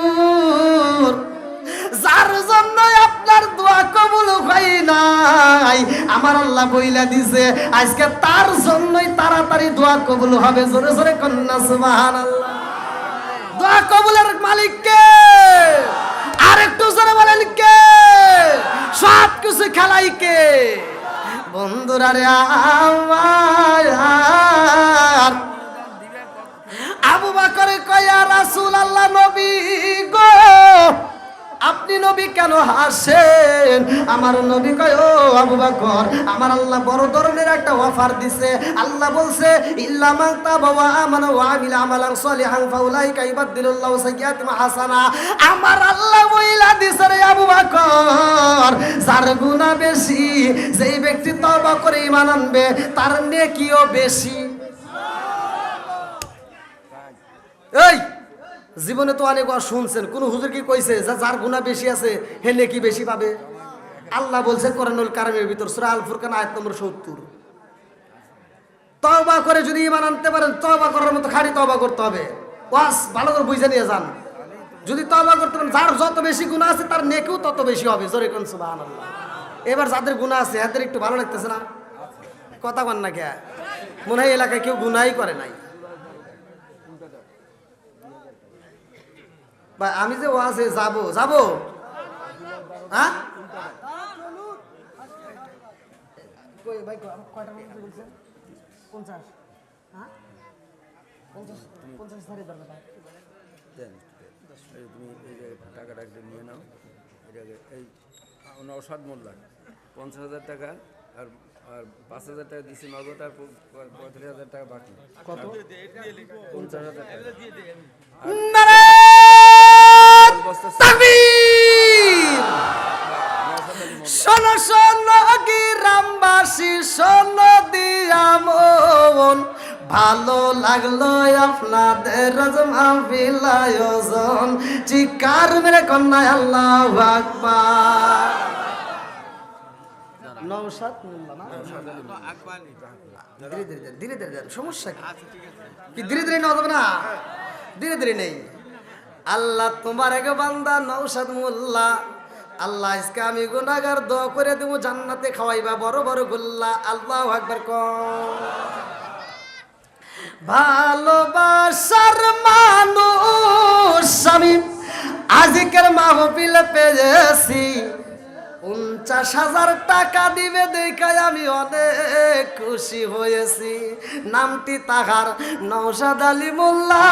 যার জন্য আপনার দোয়া কবুল হয় নাই আমার আল্লাহ বইলা দিছে আজকে তার জন্যই তাড়াতাড়ি দোয়া কবুল হবে। জোরে জোরে কন্যা সুবহানাল্লাহ। দোয়া কবুলের মালিক কে? আর একটু জোরে বলেন কে? সব কিছু খেলাই কে? বন্ধুরা রে আমার, আবু বকর কয় ইয়া রাসূলুল্লাহ, নবী গো আপনি নবী কেন হাসেন? আমার নবী কয় ও আবু বকর, আমার আল্লাহ বড় ধরনের একটা অফার দিছে। আল্লাহ বলছে ইল্লা মান তাবা ওয়া আমানা ওয়া আমিলা আমালান সলিহান ফাউলাইকা ইবাদদিলুল্লাহু সাইয়্যাতিহিম হাসানা। আমার আল্লাহ বইলা দিছে রে আবু বকর, যার গুনাহ বেশি, যেই ব্যক্তি তওবা করে ঈমান আনবে তার নেকিও বেশি। এই জীবনে তো অনেক শুনছেন, কোন হুজুর কি কইছে যে যার গুনাহ বেশি আছে হে নেকি বেশি পাবে? আল্লাহ বলছে কোরআনুল কারীমের ভিতর সূরা আল ফুরকান আয়াত নম্বর 70, তওবা করে যদি ঈমান আনতে পারেন, তওবা করার মতো খাঁটি তওবা করতে হবে। ওয়াস ভালো করে বুঝে নিয়ে যান। যদি তওবা করতে পারেন, যার যত বেশি গুনাহ আছে তার নেকিও তত বেশি হবে। জোরে কোন সুবহানাল্লাহ। এবার যাদের গুনাহ আছে এদের একটু ভালো লাগতেছে না? কথা কন না কে? মনে হয় এলাকায় কেউ গুনাহই করে নাই। ভাই আমি যে ওয়াজে যাব, হ্যাঁ ভাই কয়টা বলছেন? 50, হ্যাঁ 50 ধরে দরকার। তুমি এই যে টাকাটা একটু নিয়ে নাও, এটাকে এই নওশাদ মোল্লা 50,000 টাকা আর 5,000 টাকা দিচ্ছি নগদ, আর 35,000 টাকা বাকি। কত? 50,000 টাকা। শোনো শোনো গ্রামবাসী, শোনো দিয়া মন, ভালো লাগলো আপনাদের মাহফিল আয়োজন। চিৎকার মেরে কন্যা আল্লাহু আকবার। নওশাদ মোল্লা না? ধীরে ধীরে সমস্যা কি? ধীরে ধীরে নেওয়া যাবে না? ধীরে ধীরে নেই। আল্লাহ তোমার এক বান্দা নওশাদ মোল্লা, আল্লাহ আজকে আমি গুনাহগার, দোয়া করে দেবো জান্নাতে খাওয়াইবা বড় বড় গোল্লা। আল্লাহু আকবার কর। ভালোবাসার মানুষ আমি আজকের মাহফিল পেয়েছি, 50,000 টাকা দিবে দেখায় আমি অনেক খুশি হয়েছি। নামটি তাহার নওশাদ আলী মোল্লা,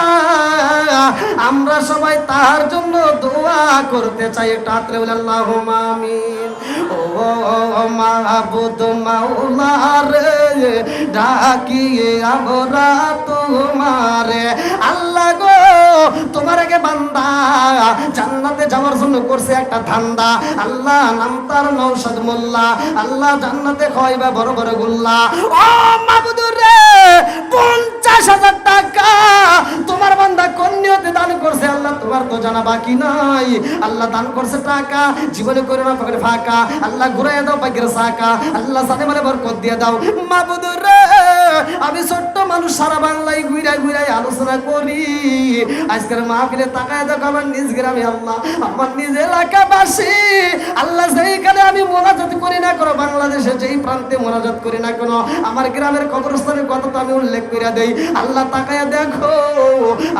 আমরা সবাই তাহার জন্য দোয়া করতে চাই। একটু হাতরে বলে আল্লাহুম্মা আমিন। ও মাহবুদ মাওলা রে, ডাকিয়ে আমরা তোমারে। আল্লাহ গো তোমার আগে বান্দা জান্নাতে যাওয়ার জন্য করছে একটা ধান্দা, আল্লাহ নাম তার নওশাদ মোল্লা, আল্লাহ জান্নাতে খাওয়াইবা বড় বড় গোল্লা। ও মাবুদুর রে, 50,000 টাকা তোমার বান্দা কোন নিয়তে দান করছে আল্লাহ তোমার তো জানা বাকি নাই। আল্লাহ দান করছে টাকা, জীবনে করে না পকেটে ফাঁকা, আল্লাহ ঘুরাইয়া দাও পাকের সাকা, আল্লাহ জানে মানে বরকত দিয়ে দাও। মাবুদুর রে, আমি ছোট্ট মানুষ সারা বাংলায় ঘুরাই ঘুরাই আলোচনা করি, আজকের মাহফিলে তাকায় দেখো আমার নিজ গ্রামে আল্লাহ, আমার নিজ এলাকাবাসী আল্লাহ, যেইখানে আমি মোনাজাত করি না কোনো, বাংলাদেশে যেই প্রান্তে মোনাজাত করি না কোনো, আমার গ্রামের কবরস্থানের কথা তো আমি উল্লেখ করে দেই। আল্লাহ তাকায় দেখো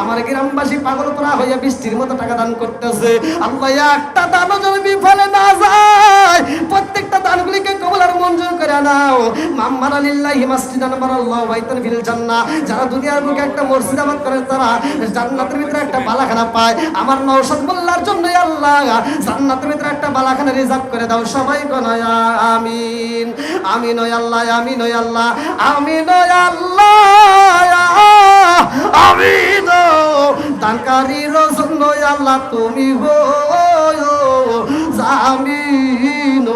আমার গ্রামবাসী পাগল করা হইয়া বৃষ্টির মতো টাকা দান করতেছে। আল্লাহ একটা দানও যেন বিফলে না যায়, প্রত্যেকটা দানগুলিকে কবুল আর মঞ্জুর করে নাও। মাম্মারা লিল্লাহি মাসজিদান বারাল্লাহু বাইতান ফিল জান্নাহ, যারা দুনিয়ার বুকে একটা মসজিদ আবাদ করে তারা জান্নাতের ভিতরে একটা বালাখানা পায়। আমার নওশাদ মোল্লার জন্য আল্লাহ জান্নাতের ভিতরে একটা বালাখানা রিজার্ভ করে দাও। সবাই কোন আমিন, আমিন ওয়া আল্লাহ, আমিন ওয়া আল্লাহ, আমিন ওয়া আল্লাহ, আমিন। দানকারীর জন্য আল্লাহ তুমি গো জামিন।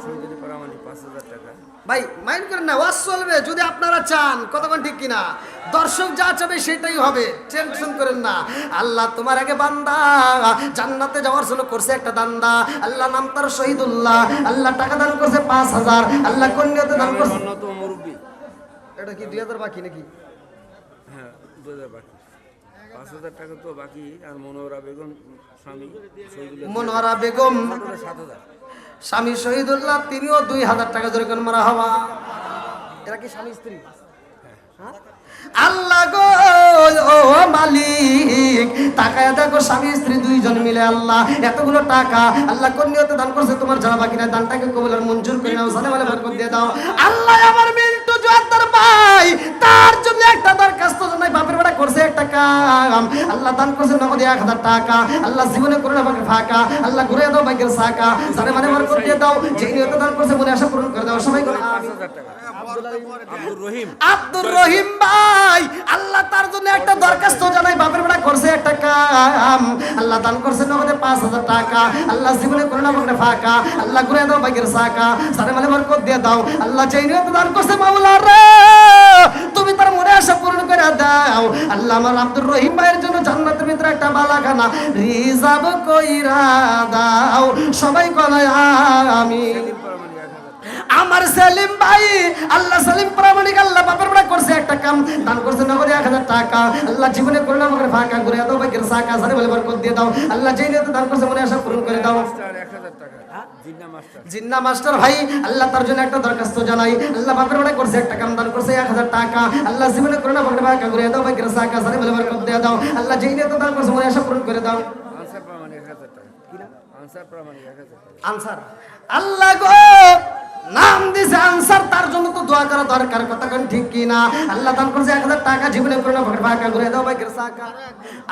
শহীদুল পরামানি 5,000 টাকা। ভাই মাইন্ড করেন না, ওয়াজ চলবে যদি আপনারা চান, কতক্ষণ ঠিক কিনা, দর্শক যা চাবে সেটাই হবে, টেনশন করেন না। আল্লাহ তোমার আগে বান্দা জান্নাতে যাওয়ার জন্য করছে একটা দান্দা, আল্লাহ নাম তার শহীদুল্লাহ, আল্লাহ টাকা দান করছে 5,000, আল্লাহ কন্যাতে দান করছে। অন্যতম মুরব্বী, এটা কি 2000 বাকি নাকি? হ্যাঁ 2000 বাকি, 5,000 টাকা তো বাকি। আর মনোহরা বেগম স্বামী শহীদুল্লাহ, মনোহরা বেগম 7,000। স্বামী শহীদুল্লাহ তিনিও 2000 টাকা ধরে কোন মারা হওয়া। এরা কি স্বামী স্ত্রী? হ্যাঁ? আল্লাহ গো ও মালিক, টাকায় দেখো স্বামী স্ত্রী দুইজন মিলে আল্লাহ এতগুলো টাকা আল্লাহ কোন নিয়তে দান করছে তোমার জানা বাকি না, দানটাকে কবুল আর মঞ্জুর করে নাও, জানে মানে বরকত দিয়ে দাও। আল্লাহ আমার মিন্টু জোয়ারদার ভাই, তার জন্য একটা দরখাস্ত জানাই, বাপের বেটা করছে একটা কাম, আল্লাহ দান করছে নগদে 1000 টাকা, আল্লাহ জীবনে করে না বাকি ফাঁকা, আল্লাহ ঘুরে দাও বাইকের সাকা, জানে মানে বরকত দিয়ে দাও, যেই নিয়তে দান করছে মনে আশা পূরণ করে দাও। সবাই করে 5,000 টাকা। আব্দুর রহিম, আব্দুর রহিম ভাই, আল্লাহ তার জন্য একটা দরখাস্ত জানাই, বাপের বেটা করছে একটা কাম, আল্লাহ দান করছে নগদে 5,000 টাকা, আল্লাহ জীবনে করে না বাকি ফাঁকা, আল্লাহ ঘুরে দাও বাইকের সাকা, জানে মানে বরকত দিয়ে দাও। আল্লাহ যেই নিয়তে দান করছে মাওলা রে, তুমি তার মনে আশা পূরণ করে দাও। আল্লাহ আমার আব্দুর রহিম ভাইয়ের জন্য জান্নাতের ভিতরে একটা বালাখানা রিজার্ভ কইরা দাও। সবাই কয় আমিন। সেলিম পরামানি 1,000 টাকা। আমার সেলিম ভাই, আল্লাহ সেলিম প্রামাণিক আল্লাহ বাপের বেটা করছে একটা কাম, দান করছে নগদে 1000 টাকা, আল্লাহ জীবনে করে না আমাকে ফাঁকা ঘুরে দাও বাইকের সাকা, জানে বলে বরকত দিয়ে দাও। আল্লাহ যেই নিয়তে দান করছে মনে আশা পূরণ করে দাও। মাস্টার 1,000 টাকা। জিন্না মাস্টার, জিন্না মাস্টার ভাই, আল্লাহ তার জন্য একটা দরখাস্ত জানাই, আল্লাহ বাপের বেটা করছে একটা কাম, দান করছে 1000 টাকা, আল্লাহ জীবনে করে না আমাকে ফাঁকা ঘুরে দাও বাইকের সাকা, জানে বলে বরকত দিয়ে দাও। আল্লাহ যেই নিয়তে দান করছে মনে আশা পূরণ করে দাও। আনসার পরামানি 1,000 টাকা। আনসার পরামানি 1,000 টাকা। আনসার, আল্লাহ গো নাম দিছে আনসার, তার জন্য তো দোয়া করা দরকার, কথা কোন ঠিক কি না। আল্লাহ দান করছে 1000 টাকা, জীবনে করে না ফাঁকা ঘুরে দাও বাইকের সাকা।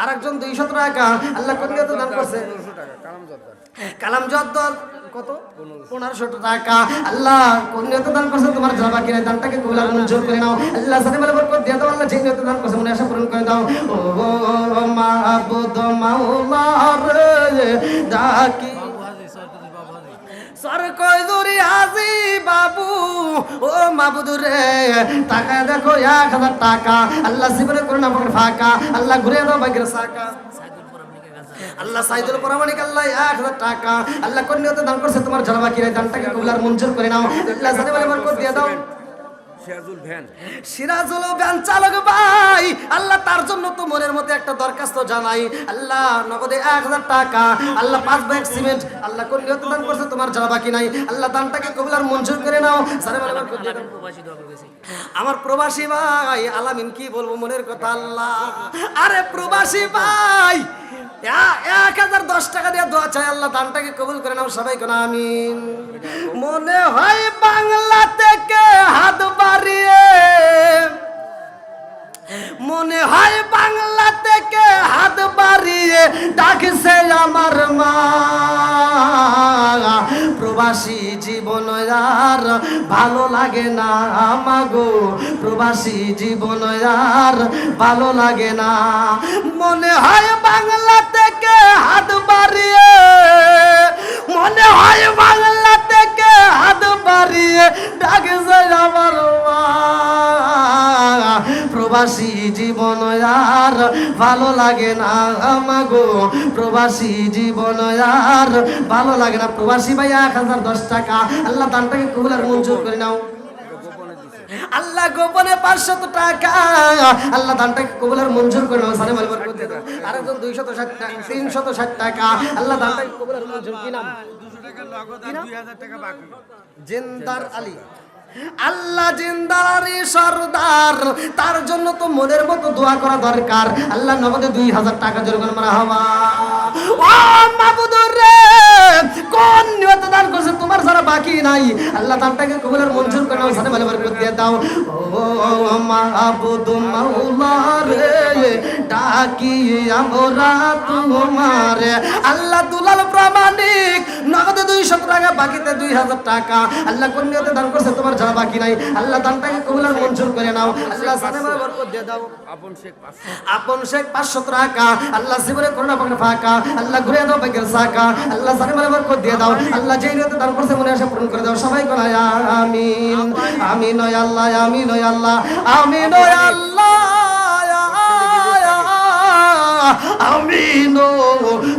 আরেকজন 200 টাকা, আল্লাহ কোন নিয়তে দান করছে 1500 টাকা। কালাম জর্দার, কালাম জদ্দর কত 1500 টাকা, আল্লাহ কোন নিয়তে দান করছে তোমার জানা বাকি নাই, দানটাকে কবুল আর মঞ্জুর করে নাও। আল্লাহ জানে বলে বরকত দিয়ে দাও, আল্লাহ যেই নিয়তে দান করছে মনে আশা পূরণ করে দাও। ও মাবুদ মাওলা রে ডাকি সর কই দূরি হাজি বাবু, ও মাবুদ রে টাকা দেখো 1000 টাকা, আল্লাহ জীবনে করে না পকেট ফাঁকা, আল্লাহ ঘুরে দাও বাইকের সাকা। আল্লাহ সাইদুল পরামানিক আল্লাহ 1000 টাকা, আল্লাহ কোন নিয়তে দান করছে তোমার জানা বাকি নাই, দানটাকে কবুল আর মঞ্জুর করে নাও। আল্লাহ জানে বলে বরকত দিয়ে দাও। সিরাজুল ভ্যান, সিরাজুল ভ্যান চালক ভাই, আল্লাহ তার জন্য তো মনের মধ্যে একটা দরখাস্ত জানাই, আল্লাহ নগদে 1000 টাকা, আল্লাহ 5 ব্যাগ সিমেন্ট, আল্লাহ কোন নিয়তে দান করছে তোমার জানা বাকি নাই, আল্লাহ দানটাকে কবুল আর মঞ্জুর করে নাও। জানে বলে বরকত দিয়ে দাও। আমার প্রবাসী ভাই আলামিন কি বলবো মনের কথা আল্লাহ, আরে প্রবাসী ভাই 1010 টাকা দিয়ে দোয়া চাই, আল্লাহ দানটাকে কবুল করে নাও। সবাই কোন আমিন। মনে হয় বাংলা থেকে হাত বাড়িয়ে, মনে হয় বাংলা থেকে হাত বাড়িয়ে ডাকছে আমার মা, প্রবাসী জীবন আর ভালো লাগে না আমাগো, প্রবাসী জীবন আর ভালো লাগে না। মনে হয় বাংলা থেকে হাত বাড়িয়ে প্রবাসী জীবন আর ভালো লাগে না আমাগো, প্রবাসী জীবন আর ভালো লাগে না। প্রবাসী ভাই 1010 টাকা আল্লাহ দানটাকে কবুল আর মঞ্জুর করে নাও। আল্লাহ গোপনে 500 টাকা আল্লাহ দানটাকে কবুল আর মঞ্জুর করে নাও। সারে মাল বরকত দিয়ে দাও। আরেকজন 260 টাকা 360 টাকা আল্লাহ দানটাকে কবুল আর মঞ্জুর কি নাম? 200 টাকা নগদ আর 2000 টাকা বাকি। জিন্দার আলী আল্লাহ জিন্দারি সরদার, তার জন্য তো মনের মতো দোয়া করা দরকার। আল্লাহ নগদে 2000 টাকা জোরে করে মারহাবা। ও মাবুদুর রে, কোন নিয়ত দান করছে তোমার যারা বাকি নাই, আল্লাহ দানটাকে কবুল আর মঞ্জুর করে নাও। সাথে ভালো বরকত দিয়ে দাও। ও মাবুদ মাওলা রে, ডাকি আমরা তোমারে। আল্লাহ দুলাল প্রামাণিক নগদে 200 টাকা বাকিতে 2000 টাকা আল্লাহ কোন নিয়তে দান করছে তোমার যারা বাকি নাই, আল্লাহ দানটাকে কবুল আর মঞ্জুর করে নাও। আল্লাহ সাথে ভালো বরকত দিয়ে দাও। আপন শেখ 500, আপন শেখ 500 টাকা আল্লাহ জীবনে করোনা পাকড়ে ফাঁকা আল্লাহ ঘুরে দাও বাইকের সাকা আল্লাহ সাথে ভালো বরকত দিয়ে দাও। আল্লাহ যেই নিয়তে দান করছে মনে আশা পূরণ করে দাও। সবাই বলা আমিন আমিন ওয়া আল্লাহ আমিন ওয়া আল্লাহ আমিন ওয়া আল্লাহ আমিন।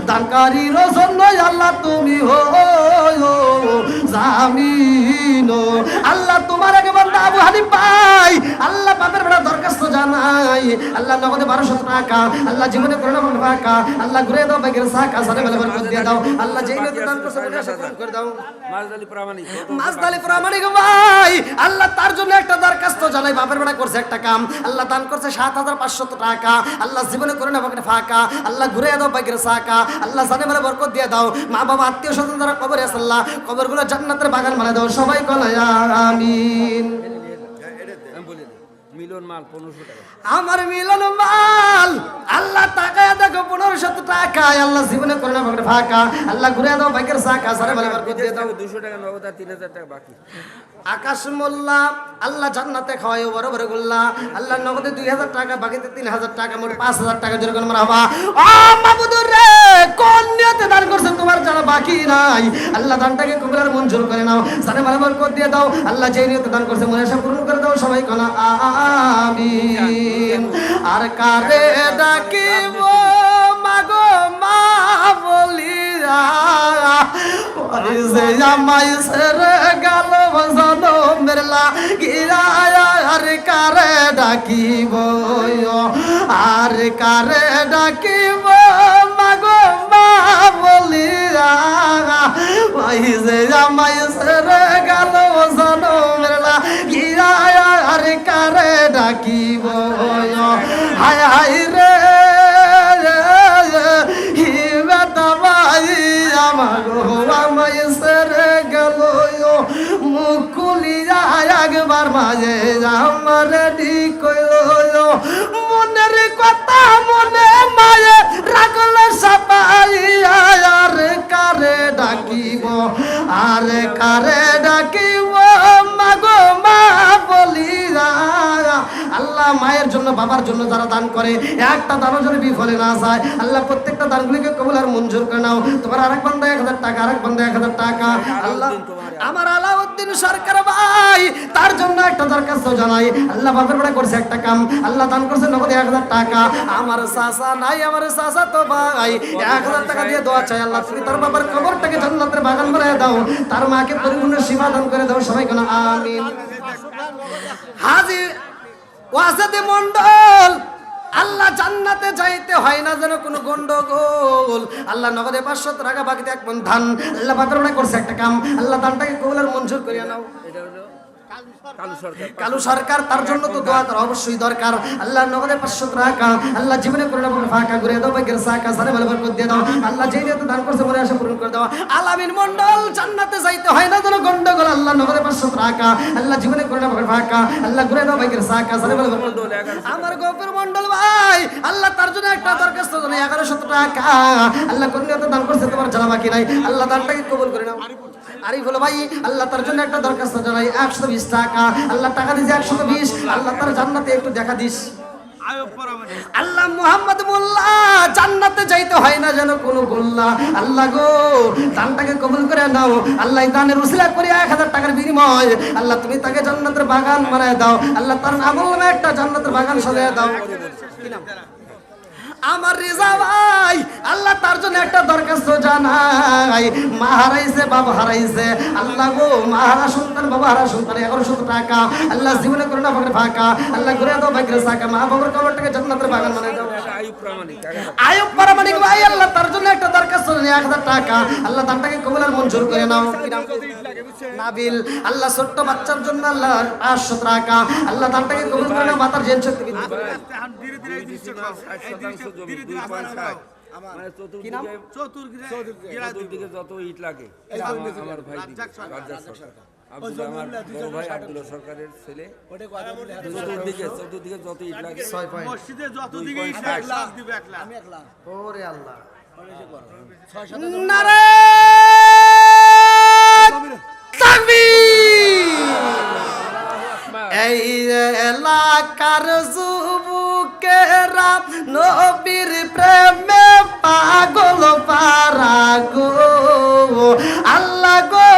দানকারী রসন আল্লাহ তুমি হো জামিন। আল্লাহ তোমার আগে বান্দা আবু হানিফ ভাই আল্লাহ পাপের বেড়া দরখাস্ত জানাই। আল্লাহ নগদে 1200 টাকা আল্লাহ জীবনে করোনা পাকড়ে ফাঁকা আল্লাহ ঘুরে দাও বাইকের সাকা সাথে ভালো বরকত দিয়ে দাও। আল্লাহ যেই নিয়তে দান করছে মনে আশা পূরণ করে দাও। মাঝদালি প্রামাণিক মাসদালি প্রামাণিক ভাই আল্লাহ তার জন্য একটা দরখাস্ত জানাই। বাপের বেড়া করছে একটা কাম, আল্লাহ দান করছে 7500 টাকা আল্লাহ জীবনে করে না পাকড়ে ফাঁকা আল্লাহ ঘুরে দাও বাইকের সাকা আল্লাহ জানে মানে বরকত দিয়ে দাও। মা বাবা আত্মীয় স্বজন যারা কবরে আছে আল্লাহ কবরগুলো জান্নাতের বাগান বানায় দাও। সবাই বলা আমিন। আমি বলে দিই, মিলন মাল 1500 টাকা। আমার মিলন মাল আল্লাহ টাকায় দেখো 1500 টাকা আল্লাহ জীবনে করে না পাকড়ে ফাঁকা আল্লাহ ঘুরে দাও বাইকের সাকা সারে মানে বরকত দিয়ে দাও। 200 টাকা নগদ আর 3000 টাকা বাকি। আকাশ মোল্লা আল্লাহ জান্নাতে খাওয়ায় বড় বড় গোল্লা আল্লাহ নগদে 2000 টাকা বাকিতে 3000 টাকা মোট 5000 টাকা জোরে করে মারহাবা। ও মাবুদুর রে, কোন নিয়তে দান করছে তোমার যারা বাকি নাই, আল্লাহ দানটাকে কবুল আর মঞ্জুর করে নাও। সারে মানে বরকত দিয়ে দাও। আল্লাহ যেই নিয়তে দান করছে মনে আশা পূরণ করে দাও। সবাই কোনা আমিন। আর কারে ডাকিব মাগো মা বলিয়া ওই যে আমায় সেরে গেল জনমের লাগিয়া। আর কারে ডাকিব আর কারে ডাকিব মাগো মা বলিয়া ওই যে আমায় সেরে গেল জনমের লাগিয়া। আর কারে ডাকিব হায় হায় রে হিবে দাবাই আমাগো আমায় সেরে গেল মুকুলিয়া একবার মাঝে আমার ঠিক মনের কথা মনে মায়ে রাখলে সবাই। আর কারে ডাকিব আর কারে ডাকিব মাগো মা বলিয়া। আল্লাহ মায়ের জন্য বাবার জন্য যারা দান করে একটা দানও যেন বিফলে না যায় আল্লাহ প্রত্যেকটা দানগুলিকে কবুল আর মঞ্জুর করে নাও। তোমার আরেক বান্দা 1000 টাকা আরেক বান্দা 1000 টাকা আল্লাহ আমার আলাউদ্দিন সরকার ভাই তার জন্য একটা দরখাস্ত জানাই। আল্লাহ বাপের বেড়া করছে একটা কাম আল্লাহ দান করছে নগদে 1000 টাকা। আমার চাচা নাই আমার চাচা তো ভাই 1000 টাকা দিয়ে দোয়া চাই। আল্লাহ তুমি তার বাবার কবরটাকে জান্নাতের বাগান বানায় দাও, তার মাকে পরিপূর্ণ সেবা দান করে দাও। সবাই কোন আমিন। হাজী ওয়াসিদ মন্ডল আল্লাহ জান্নাতে যাইতে হয় না যেন কোনো গন্ডগোল। আল্লাহ নগদে 500 টাকা বাকিতে 1 মণ ধান আল্লাহ বাতরণা করছে একটা কাম আল্লাহ দানটাকে কবুল আর মঞ্জুর করিয়া নাও। এটা হলো কালু সরকার। কালু সরকার তার জন্য তো দোয়া করা অবশ্যই দরকার। আল্লাহ নগদে 500 টাকা আল্লাহ জীবনে করে না ফাঁকা ঘুরে দাও বাইকের সাকা সারে ভালো বরকত দিয়ে দাও। আল্লাহ যেই নিয়তে দান করছে মনে আশা পূরণ করে দাও। আলামিন মন্ডল জান্নাতে যাইতে হয় না যেন গন্ডগোল আল্লাহ নগদে 500 টাকা আল্লাহ জীবনে করে না ফাঁকা আল্লাহ ঘুরে দাও বাইকের সাকা সারে ভালো বরকত। আমার গফুর মন্ডল ভাই আল্লাহ তার জন্য একটা দরখাস্ত জানাই 1100 টাকা আল্লাহ কোন নিয়তে দান করছে তোমার জানা বাকি নাই আল্লাহ দানটাকে কবুল করে নাও। আরিফ হলো ভাই আল্লাহ তার জন্য একটা দরখাস্ত জানাই 120 টাকা আল্লাহ টাকা দিয়েছে 120 আল্লাহ তার জান্নাতে একটু দেখা দিস। আল্লাহ মুহাম্মদ মোল্লা জান্নাতে যাইতে হয় না যেন কোনো গোল্লা। আল্লাহ গো দানটাকে কবুল করে নাও আল্লাহ। এই দানের উসিলা করে 1000 টাকার বিনিময় আল্লাহ তুমি তাকে জান্নাতের বাগান বানায় দাও আল্লাহ। তার আমল একটা জান্নাতের বাগান সাজায় দাও। কি নাম? আমার রিজা ভাই আল্লাহ তার জন্য একটা দরখাস্ত জানাই। মা হারাইছে, বাবা হারাইছে, আল্লাহ গো মা হারা সন্তান, বাবা হারা সন্তান, 1100 টাকা আল্লাহ জীবনে করে না পাকে ফাঁকা আল্লাহ ঘুরে দাও ভাগ্যের সাকা। মা বাবার কবরটাকে জান্নাতের বাগান বানায় দাও। আয়ুব প্রামাণিক ভাই আল্লাহ তার জন্য একটা দরখাস্ত জানাই 1000 টাকা আল্লাহ দানটাকে কবুল আর মঞ্জুর করে নাও। কি নাম? নাবিল আল্লাহ ছোট্ট বাচ্চার জন্য আল্লাহ 500 টাকা আল্লাহ দানটাকে কবুল করে নাও। মাতার জেন শক্তি বৃদ্ধি করে। ধীরে ধীরে 2.60 মানে চতুর্দিকে যত ইট লাগে আমার ভাই রাজ্জাক সরকার আব্দুল, আমার বড় ভাই আব্দুল সরকারের ছেলে, চতুর্দিকে যত ইট লাগে মসজিদে যতদিকে ইট লাগে 1 লাখ দিবে 1 লাখ। ওরে আল্লাহ নারে তাকবীর। এই এলাকার যুবকেরা নবীর প্রেমে পাগল পারা গো আল্লাহ গো।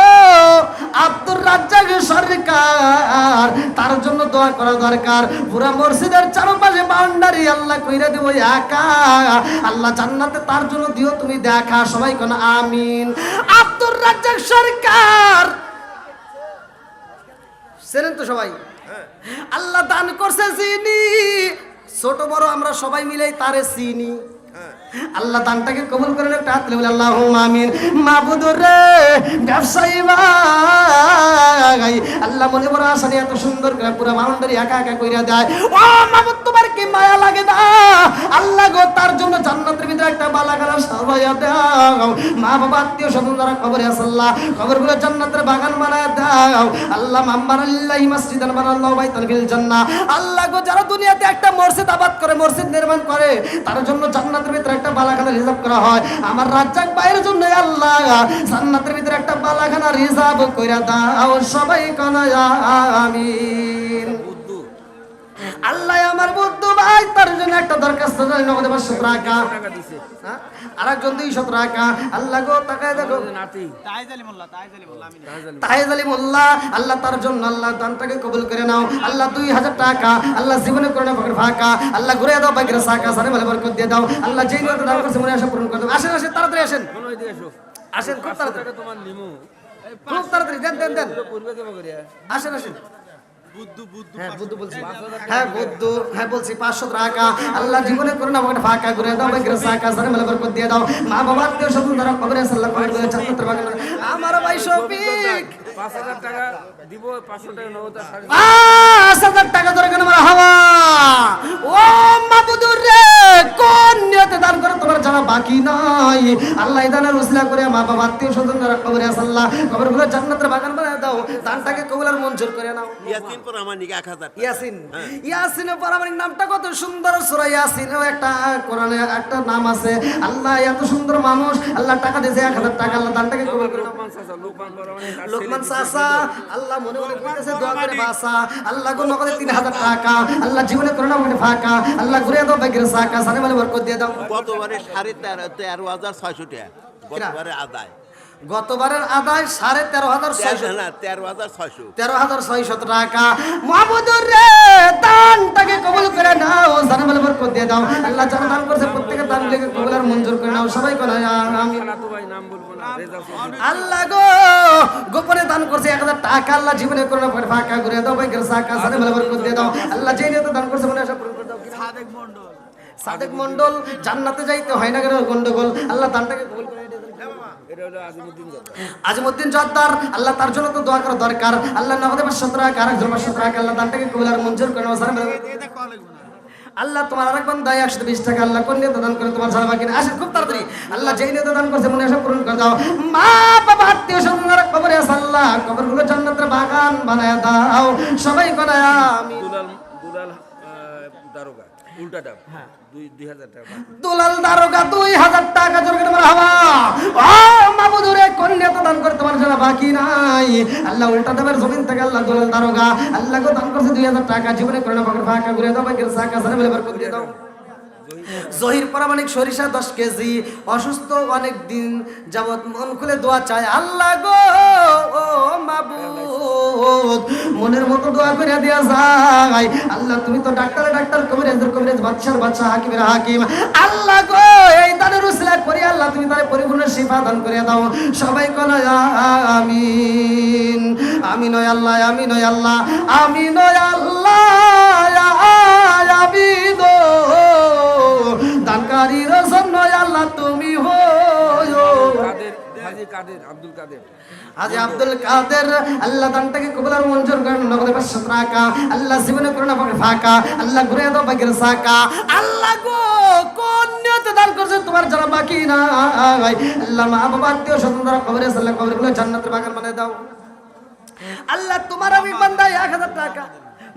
আব্দুর রাজ্জাক সরকার তার জন্য দোয়া করা দরকার। পুরা মসজিদের চারপাশে বাউন্ডারি আল্লাহ কইরা দিব একা আল্লাহ জান্নাতে তার জন্য দিও তুমি দেখা। সবাই কোন আমিন। আব্দুর রাজ্জাক সরকার চেনেন তো সবাই? আল্লাহ দান করছে চিনি, ছোট বড় আমরা সবাই মিলে তারে চিনি। আল্লাহ দানটাকে কবুল করেন। একটা হাত তুলে আল্লাহুম্মা আমিন। মাবুদুর রে ব্যবসায়ী ভাই আল্লাহ মনে বড় আশা নিয়ে এত সুন্দর করে পুরো বাউন্ডারি একা একা কইরা দেয়। ও মাবুদ তোমার কি মায়া লাগে না? আল্লাহ গো তার জন্য জান্নাতের ভিতরে একটা বালাখানা সাজায়া দাও। মা বাবা আত্মীয় স্বজন যারা কবরে আছে আল্লাহ কবরগুলো জান্নাতের বাগান বানায় দাও আল্লাহ। মাম্মারাল্লাহি মাসজিদান বানাল্লাহু বাইতান ফিল জান্নাহ। আল্লাহ গো যারা দুনিয়াতে একটা মসজিদ আবাদ করে, মসজিদ নির্মাণ করে, তার জন্য জান্নাতের ভিতরে একটা বালাখানা রিজার্ভ করা হয়। আমার রাজ্জাক ভাইয়ের জন্য আল্লাহ জান্নাতের ভিতরে একটা বালাখানা রিজার্ভ কইরা দাও। সবাই কোনা আমিন। আল্লাহ আমার বুদ্ধু ভাই তার জন্য একটা দরখাস্ত জানি নগদে 500 টাকা আর একজন 200 টাকা আল্লাহ গো তাকায় দেখো। তাইজ আলী মোল্লা আল্লাহ তার জন্য আল্লাহ দানটাকে কবুল করে নাও আল্লাহ। 2000 টাকা আল্লাহ জীবনে করে না পকেট ফাঁকা আল্লাহ ঘুরে দাও ভাগ্যের সাকা সারে বলে বরকত দিয়ে দাও আল্লাহ। যেই নিয়ত দান করছে মনে আশা পূরণ করে দাও। আসেন আসেন তাড়াতাড়ি আসেন, আসেন খুব তাড়াতাড়ি, তোমার নিমু খুব তাড়াতাড়ি দেন দেন দেন। পূর্বে কেমন করিয়া আসেন আসেন। হ্যাঁ বুদ্ধু বলছি, হ্যাঁ বুদ্ধু, হ্যাঁ বলছি 500 টাকা আল্লাহ জীবনে করে না পকেট ফাঁকা ঘুরে দাও ভাগ্যের সাকা সারে বলে বরকত দিয়ে দাও। মা বাবা আত্মীয় স্বজন যারা কবরে আছে আল্লাহ কবর করে জান্নাতের বাগান। আমার ভাই শফিক 5000 টাকা দিব, 500 টাকা নগদ আর 5000 টাকা ধরে কেন মারা হাওয়া। ও মাবুদুর রে কোন নিয়তে দান করে তোমার জানা বাকি নাই আল্লাহ। দানের উসিলা করে মা বাবা আত্মীয় স্বজন যারা কবরে আছে আল্লাহ কবরগুলো জান্নাতের বাগান বানায় দাও। দানটাকে কবুল আর মঞ্জুর করে নাও। ইয়াসিন পরামানিক 1000 ইয়াসিন, ইয়াসিনের পরামানিক নামটা কত সুন্দর। সূরা ইয়াসিনেও একটা কোরআনে একটা নাম আছে। আল্লাহ এত সুন্দর মানুষ আল্লাহ টাকা দিয়েছে 1000 টাকা আল্লাহ দানটাকে কবুল করে নাও। লোকমান চাচা আল্লাহ মনে মনে কইতেছে দোয়া করে বাসা আল্লাহ গো নগদে 3000 টাকা আল্লাহ জীবনে করে নাও মানে ফাঁকা আল্লাহ ঘুরে দাও ভাগ্যের সাকা সারে বলে বরকত দিয়ে দাও। গতবারে 13,600 টাকা গতবারে আদায়, গতবারের আদায় 13,600 না 13,600 13,600 টাকা। মাহমুদুর রে দানটাকে কবুল করে নাও জানা বলে বরকত দিয়ে দাও আল্লাহ। যারা দান করছে প্রত্যেকের দানগুলোকে কবুল আর মঞ্জুর করে নাও। সবাই কোন আমিন। নাম বলবো না, আল্লাহ গো গোপনে দান করছে 1000 টাকা আল্লাহ জীবনে করে না ফাঁকা ঘুরে দাও ভাগ্যের সাকা জানা বলে বরকত দিয়ে দাও আল্লাহ। যেই নিয়তে দান করছে মনে আশা পূরণ করে দাও। সাদেক মন্ডল, সাদেক মন্ডল জান্নাতে যাইতে হয় না কেন গন্ডগোল আল্লাহ দানটাকে কবুল করে দিয়ে দাও। এটা হলো আজিমুদ্দিন জব্বার। আজিমুদ্দিন জব্বার আল্লাহ তার জন্য তো দোয়া করা দরকার আল্লাহ। নগদে 500 টাকা আর একজন 500 টাকা আল্লাহ দানটাকে কবুল আর মঞ্জুর করে নাও। এটা কল লাগবে না। আল্লাহ তোমার আরেক বান্দা 120 টাকা আল্লাহ কোন নিয়তে দান করে তোমার ছাড়া বাকি না। আসেন খুব তাড়াতাড়ি আল্লাহ যেই নিয়তে দান করছে মনে আশা পূরণ করে দাও। মা বাবা আত্মীয় স্বজন যারা কবরে আছে আল্লাহ কবরগুলো জান্নাতের বাগান বানায় দাও। সবাই কোন আমিন। দুলাল দারোগা উল্টাটা 2000 টাকা দুলাল দারোগা 2000 টাকা জোরে মারা হাওয়া। ও মাবুদুরে কোন নিয়ত দান করে তোমার ছাড়া বাকি নাই আল্লাহ। উল্টা দেবের জমিন থেকে আল্লাহ দুলাল দারোগা আল্লাহ গো দান করছে 2000 টাকা জীবনে করে না পকেট ফাঁকা ঘুরে দাও ভাগ্যের সাকা সারে বলে বরকত দিয়ে দাও। জহির প্রামাণিক সরিষা 10 কেজি, অসুস্থ অনেক দিন যাবৎ মন খুলে দোয়া চায়, আল্লাহ গো ও মাবুদ মনের মতো দোয়া করে দেয়া যায়। আল্লাহ তুমি তো ডাক্তারের ডাক্তার, কবিরাজের কবিরাজ, বাদশার বাদশা, হাকিমের হাকিম, আল্লাহ গো এই দানের উসিলা করে আল্লাহ তুমি তারে পরিপূর্ণ শিফা দান করে দাও। সবাই বলো আমিন। আমিন ওয়া আল্লাহ, আমিন ওয়া আল্লাহ, আমিন ওয়া আল্লাহ, আমিন ও দানকারীর জন্য আল্লাহ তুমি হয়ো। কাদের, হাজী কাদের, আব্দুল কাদের। হাজী আব্দুল কাদের, আল্লাহ দানটাকে কবুল আর মঞ্জুর করেন, নগদে 500 টাকা, আল্লাহ জীবনে করোনা পাকে ফাঁকা, আল্লাহ ঘুরে দাও বাকির সাকা। আল্লাহ গো কোন নিয়তে দান করছে তোমার যারা বাকি নাই, আল্লাহ মা বাবা আত্মীয় স্বজন যারা কবরে আছে আল্লাহ কবরগুলো জান্নাতের বাগান বানিয়ে দাও। আল্লাহ তোমার আমি বান্দা 1000 টাকা,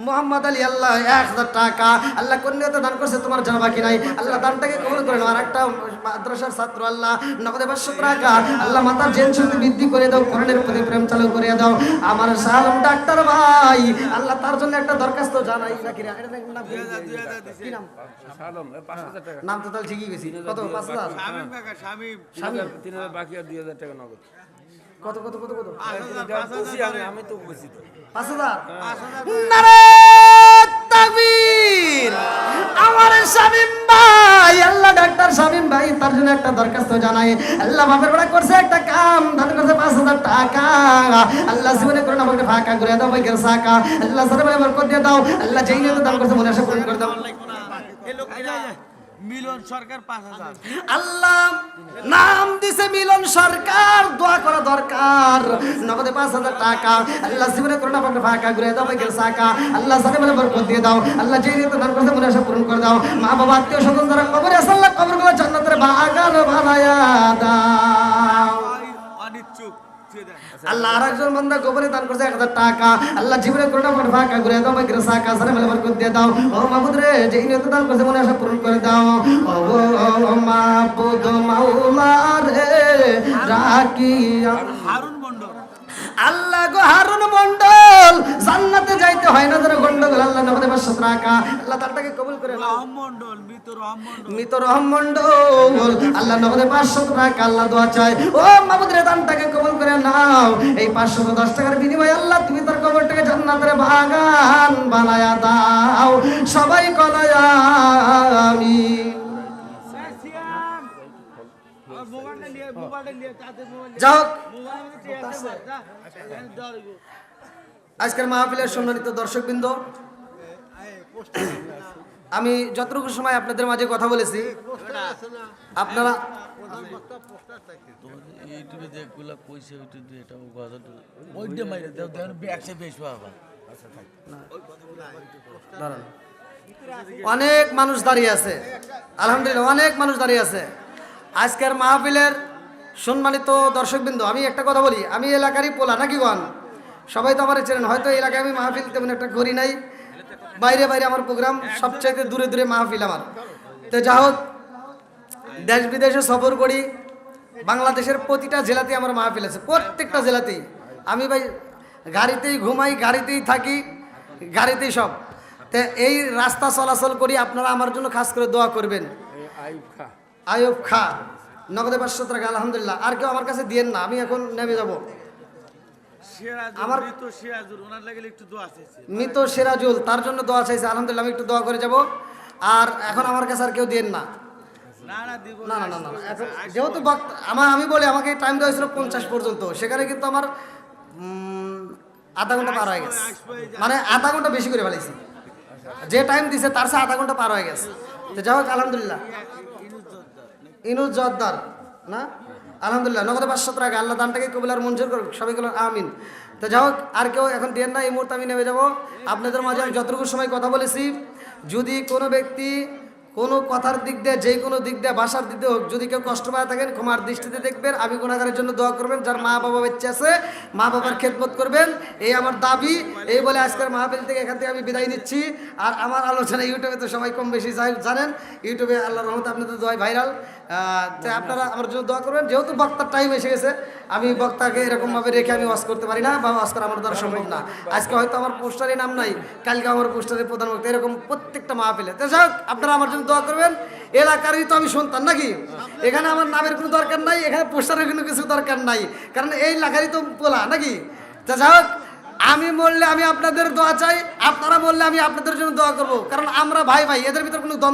মোহাম্মদ আলী আল্লাহ 1000 টাকা, আল্লাহ কোন নিয়তে দান করছে তোমার জানা বাকি নাই, আল্লাহ দানটাকে কবুল করে নাও। আর একটা মাদ্রাসার ছাত্র আল্লাহ নগদে 500 টাকা, আল্লাহ মাতার জেন শক্তি বৃদ্ধি করে দাও, কোরআনের প্রতি প্রেম চালু করে দাও। আমার সালাম ডাক্তার ভাই, আল্লাহ তার জন্য একটা দরখাস্ত জানাই নাকি রে? এটা নাম কি? কি নাম? সালম 5000 টাকা। নাম তো তাহলে ঠিকই গেছি। কত? 5000? শামীম কাকা, শামীম। 3000 বাকি আর 2000 টাকা নগদ। কত কত কত কত? আমি তো বুঝি তো 5000। নারে তাকবীর! আমার শামীম ভাই, আল্লাহ ডাক্তার শামীম ভাই তার জন্য একটা দরখাস্ত জানাই। আল্লাহ বাপের বেড়া করছে একটা কাম, দান করছে 5000 টাকা, আল্লাহ জীবনে করে না বলতে ফাঁকা করে দাও বাইকের সাকা, আল্লাহ সারা বেলা বরকত দিয়ে দাও, আল্লাহ যেই নিয়ে দান করছে মনে আশা পূরণ করে দাও। মিলন সরকার 5000। আল্লাহ নাম দিছে মিলন সরকার, দোয়া করা দরকার, নগদে 5000 টাকা, আল্লাহ জীবনে করোনা পাকে ফাঁকা ঘুরে দাও বাইকের সাকা, আল্লাহ সাথে বলে বরকত দিয়ে দাও, আল্লাহ যেই নিয়তে দান করতে মনে আশা পূরণ করে দাও। মা বাবা আত্মীয় স্বজন যারা কবরে আছে আল্লাহ কবরগুলো জান্নাতের বাগান বানায়া দাও। অনিচ্ছুক আল্লাহ আরেকজন বান্দা কবরে দান করছে 1000 টাকা, আল্লাহ জীবনে করোনা পাকে ফাঁকা ঘুরে দাও বাইকের সাকা, সাথে বলে বরকত দিয়ে দাও। ও মাবুদ রে যেই নিয়তে দান করছে মনে আশা পূরণ করে দাও। ও মাবুদ মাওলা রে রাখিয়া হারুন মন্ডল। আল্লাহ গো হারুন মন্ডল জান্নাতে যাইতে হয় না ধরে গন্ডগোল, আল্লাহ নগদে 500 টাকা, আল্লাহ তারটাকে কবুল করে নাও। রহম মন্ডল, মৃত রহম মন্ডল। মৃত রহম মন্ডল, আল্লাহ নগদে 500 টাকা, আল্লাহ দোয়া চায়, ও মাবুদ রে দানটাকে কবুল করে নাও। এই 510 টাকার বিনিময়ে আল্লাহ তুমি তার কবরটাকে জান্নাতের বাগান বানায়া দাও। সবাই কলয় আমিন। মোবাইলটা নিয়ে, মোবাইলটা নিয়ে, তাতে মোবাইল যাও নিয়ে। আজকের মাহফিলের সম্মানিত দর্শকবৃন্দ, আমি যতটুকু সময় আপনাদের মাঝে কথা বলেছি আপনারা ইউটিউবে যেগুলো কইছে ওইটা এটা ওইটা মাইরে দাও, দেন ব্যাকসে বেশ বাবা। দাঁড়ান, অনেক মানুষ দাঁড়িয়ে আছে, আলহামদুলিল্লাহ অনেক মানুষ দাঁড়িয়ে আছে আজকের মাহফিলের সম্মানিত দর্শকবৃন্দ। আমি একটা কথা বলি, আমি এলাকারই পোলা নাকি গন, সবাই তো আমার চেনেন, হয়তো এলাকায় আমি মাহফিল তেমন একটা করি নাই, বাইরে বাইরে আমার প্রোগ্রাম, সবচাইতে দূরে দূরে মাহফিল আমার। তো যা হোক, দেশ বিদেশে সফর করি, বাংলাদেশের প্রতিটা জেলাতেই আমার মাহফিল আছে, প্রত্যেকটা জেলাতেই। আমি ভাই গাড়িতেই ঘুমাই, গাড়িতেই থাকি, গাড়িতেই সব। তো এই রাস্তা চলাচল করি, আপনারা আমার জন্য খাস করে দোয়া করবেন। আয়ুব খা নগদে 500 টাকা, আলহামদুলিল্লাহ। আর কেউ আমার কাছে দিয়েন না, আমি এখন নেমে যাব। আমার মৃত সিরাজুল, ওনার লাগলে একটু দোয়া চাইছে। মৃত সিরাজুল, তার জন্য দোয়া চাইছে, আলহামদুলিল্লাহ। আমি একটু দোয়া করে যাব। আর এখন আমার কাছে আর কেউ দিয়েন না, না না দিব না না না না। এখন যেহেতু আমি বলি আমাকে টাইম দেওয়া হয়েছিল 50 পর্যন্ত, সেখানে কিন্তু আমার আধা ঘন্টা পার হয়ে গেছে, মানে আধা ঘন্টা বেশি করে ফেলেছি। যে টাইম দিছে তার সাথে আধা ঘন্টা পার হয়ে গেছে। তো যাই হোক, আলহামদুলিল্লাহ। ইনুজ জোয়ারদার না, আলহামদুলিল্লাহ নগদে 500 টাকা, আল্লাহ দানটাকে কবুল আর মঞ্জুর করুক, সবাই বলুন আমিন। তো যাই হোক, আর কেউ এখন দেন না, এই মুহূর্তে আমি নেমে যাব। আপনাদের মাঝে আমি যতটুকু সময় কথা বলেছি, যদি কোনো ব্যক্তি কোনো কথার দিক দিয়ে, যে কোনো দিক দিয়ে, ভাষার দিক দিয়ে হোক, যদি কেউ কষ্ট পায় থাকেন ক্ষমার দৃষ্টিতে দেখবেন। আমি গুনাহগারের জন্য দোয়া করবেন, যার মা বাবা বেঁচে আছে মা বাবার খেদমত করবেন, এই আমার দাবি। এই বলে আজকের মাহফিল থেকে এখান থেকে আমি বিদায় নিচ্ছি। আর আমার আলোচনা ইউটিউবে তো সবাই কম বেশি জানেন, ইউটিউবে আল্লাহর রহমতে আপনাদের দোয়ায় ভাইরাল। তো আপনারা আমার জন্য দোয়া করবেন। যেহেতু বক্তার টাইম এসে গেছে, আমি বক্তাকে এরকমভাবে রেখে আমি ওয়াজ করতে পারি না, বা ওয়াজ করা আমার দ্বারা সম্ভব না। আজকে হয়তো আমার পোস্টারে নাম নাই, কালকে আমার পোস্টারে প্রধান বক্তা, এরকম প্রত্যেকটা মাহফিলে। তো যাই হোক, আপনারা আমার জন্য দোয়া করবেন। এলাকারই তো আমি সন্তান নাকি, এখানে আমার নামের কোনো দরকার নাই, এখানে পোস্টারের কোনো কিছু দরকার নাই, কারণ এই এলাকারই তো পোলা নাকি। তা যাই হোক, আমি মরলে আমি আপনাদের দোয়া চাই, আপনারা বললে আমি আপনাদের জন্য দোয়া করব, কারণ আমরা ভাই ভাই, এদের ভিতর কোনো দ্বন্দ্ব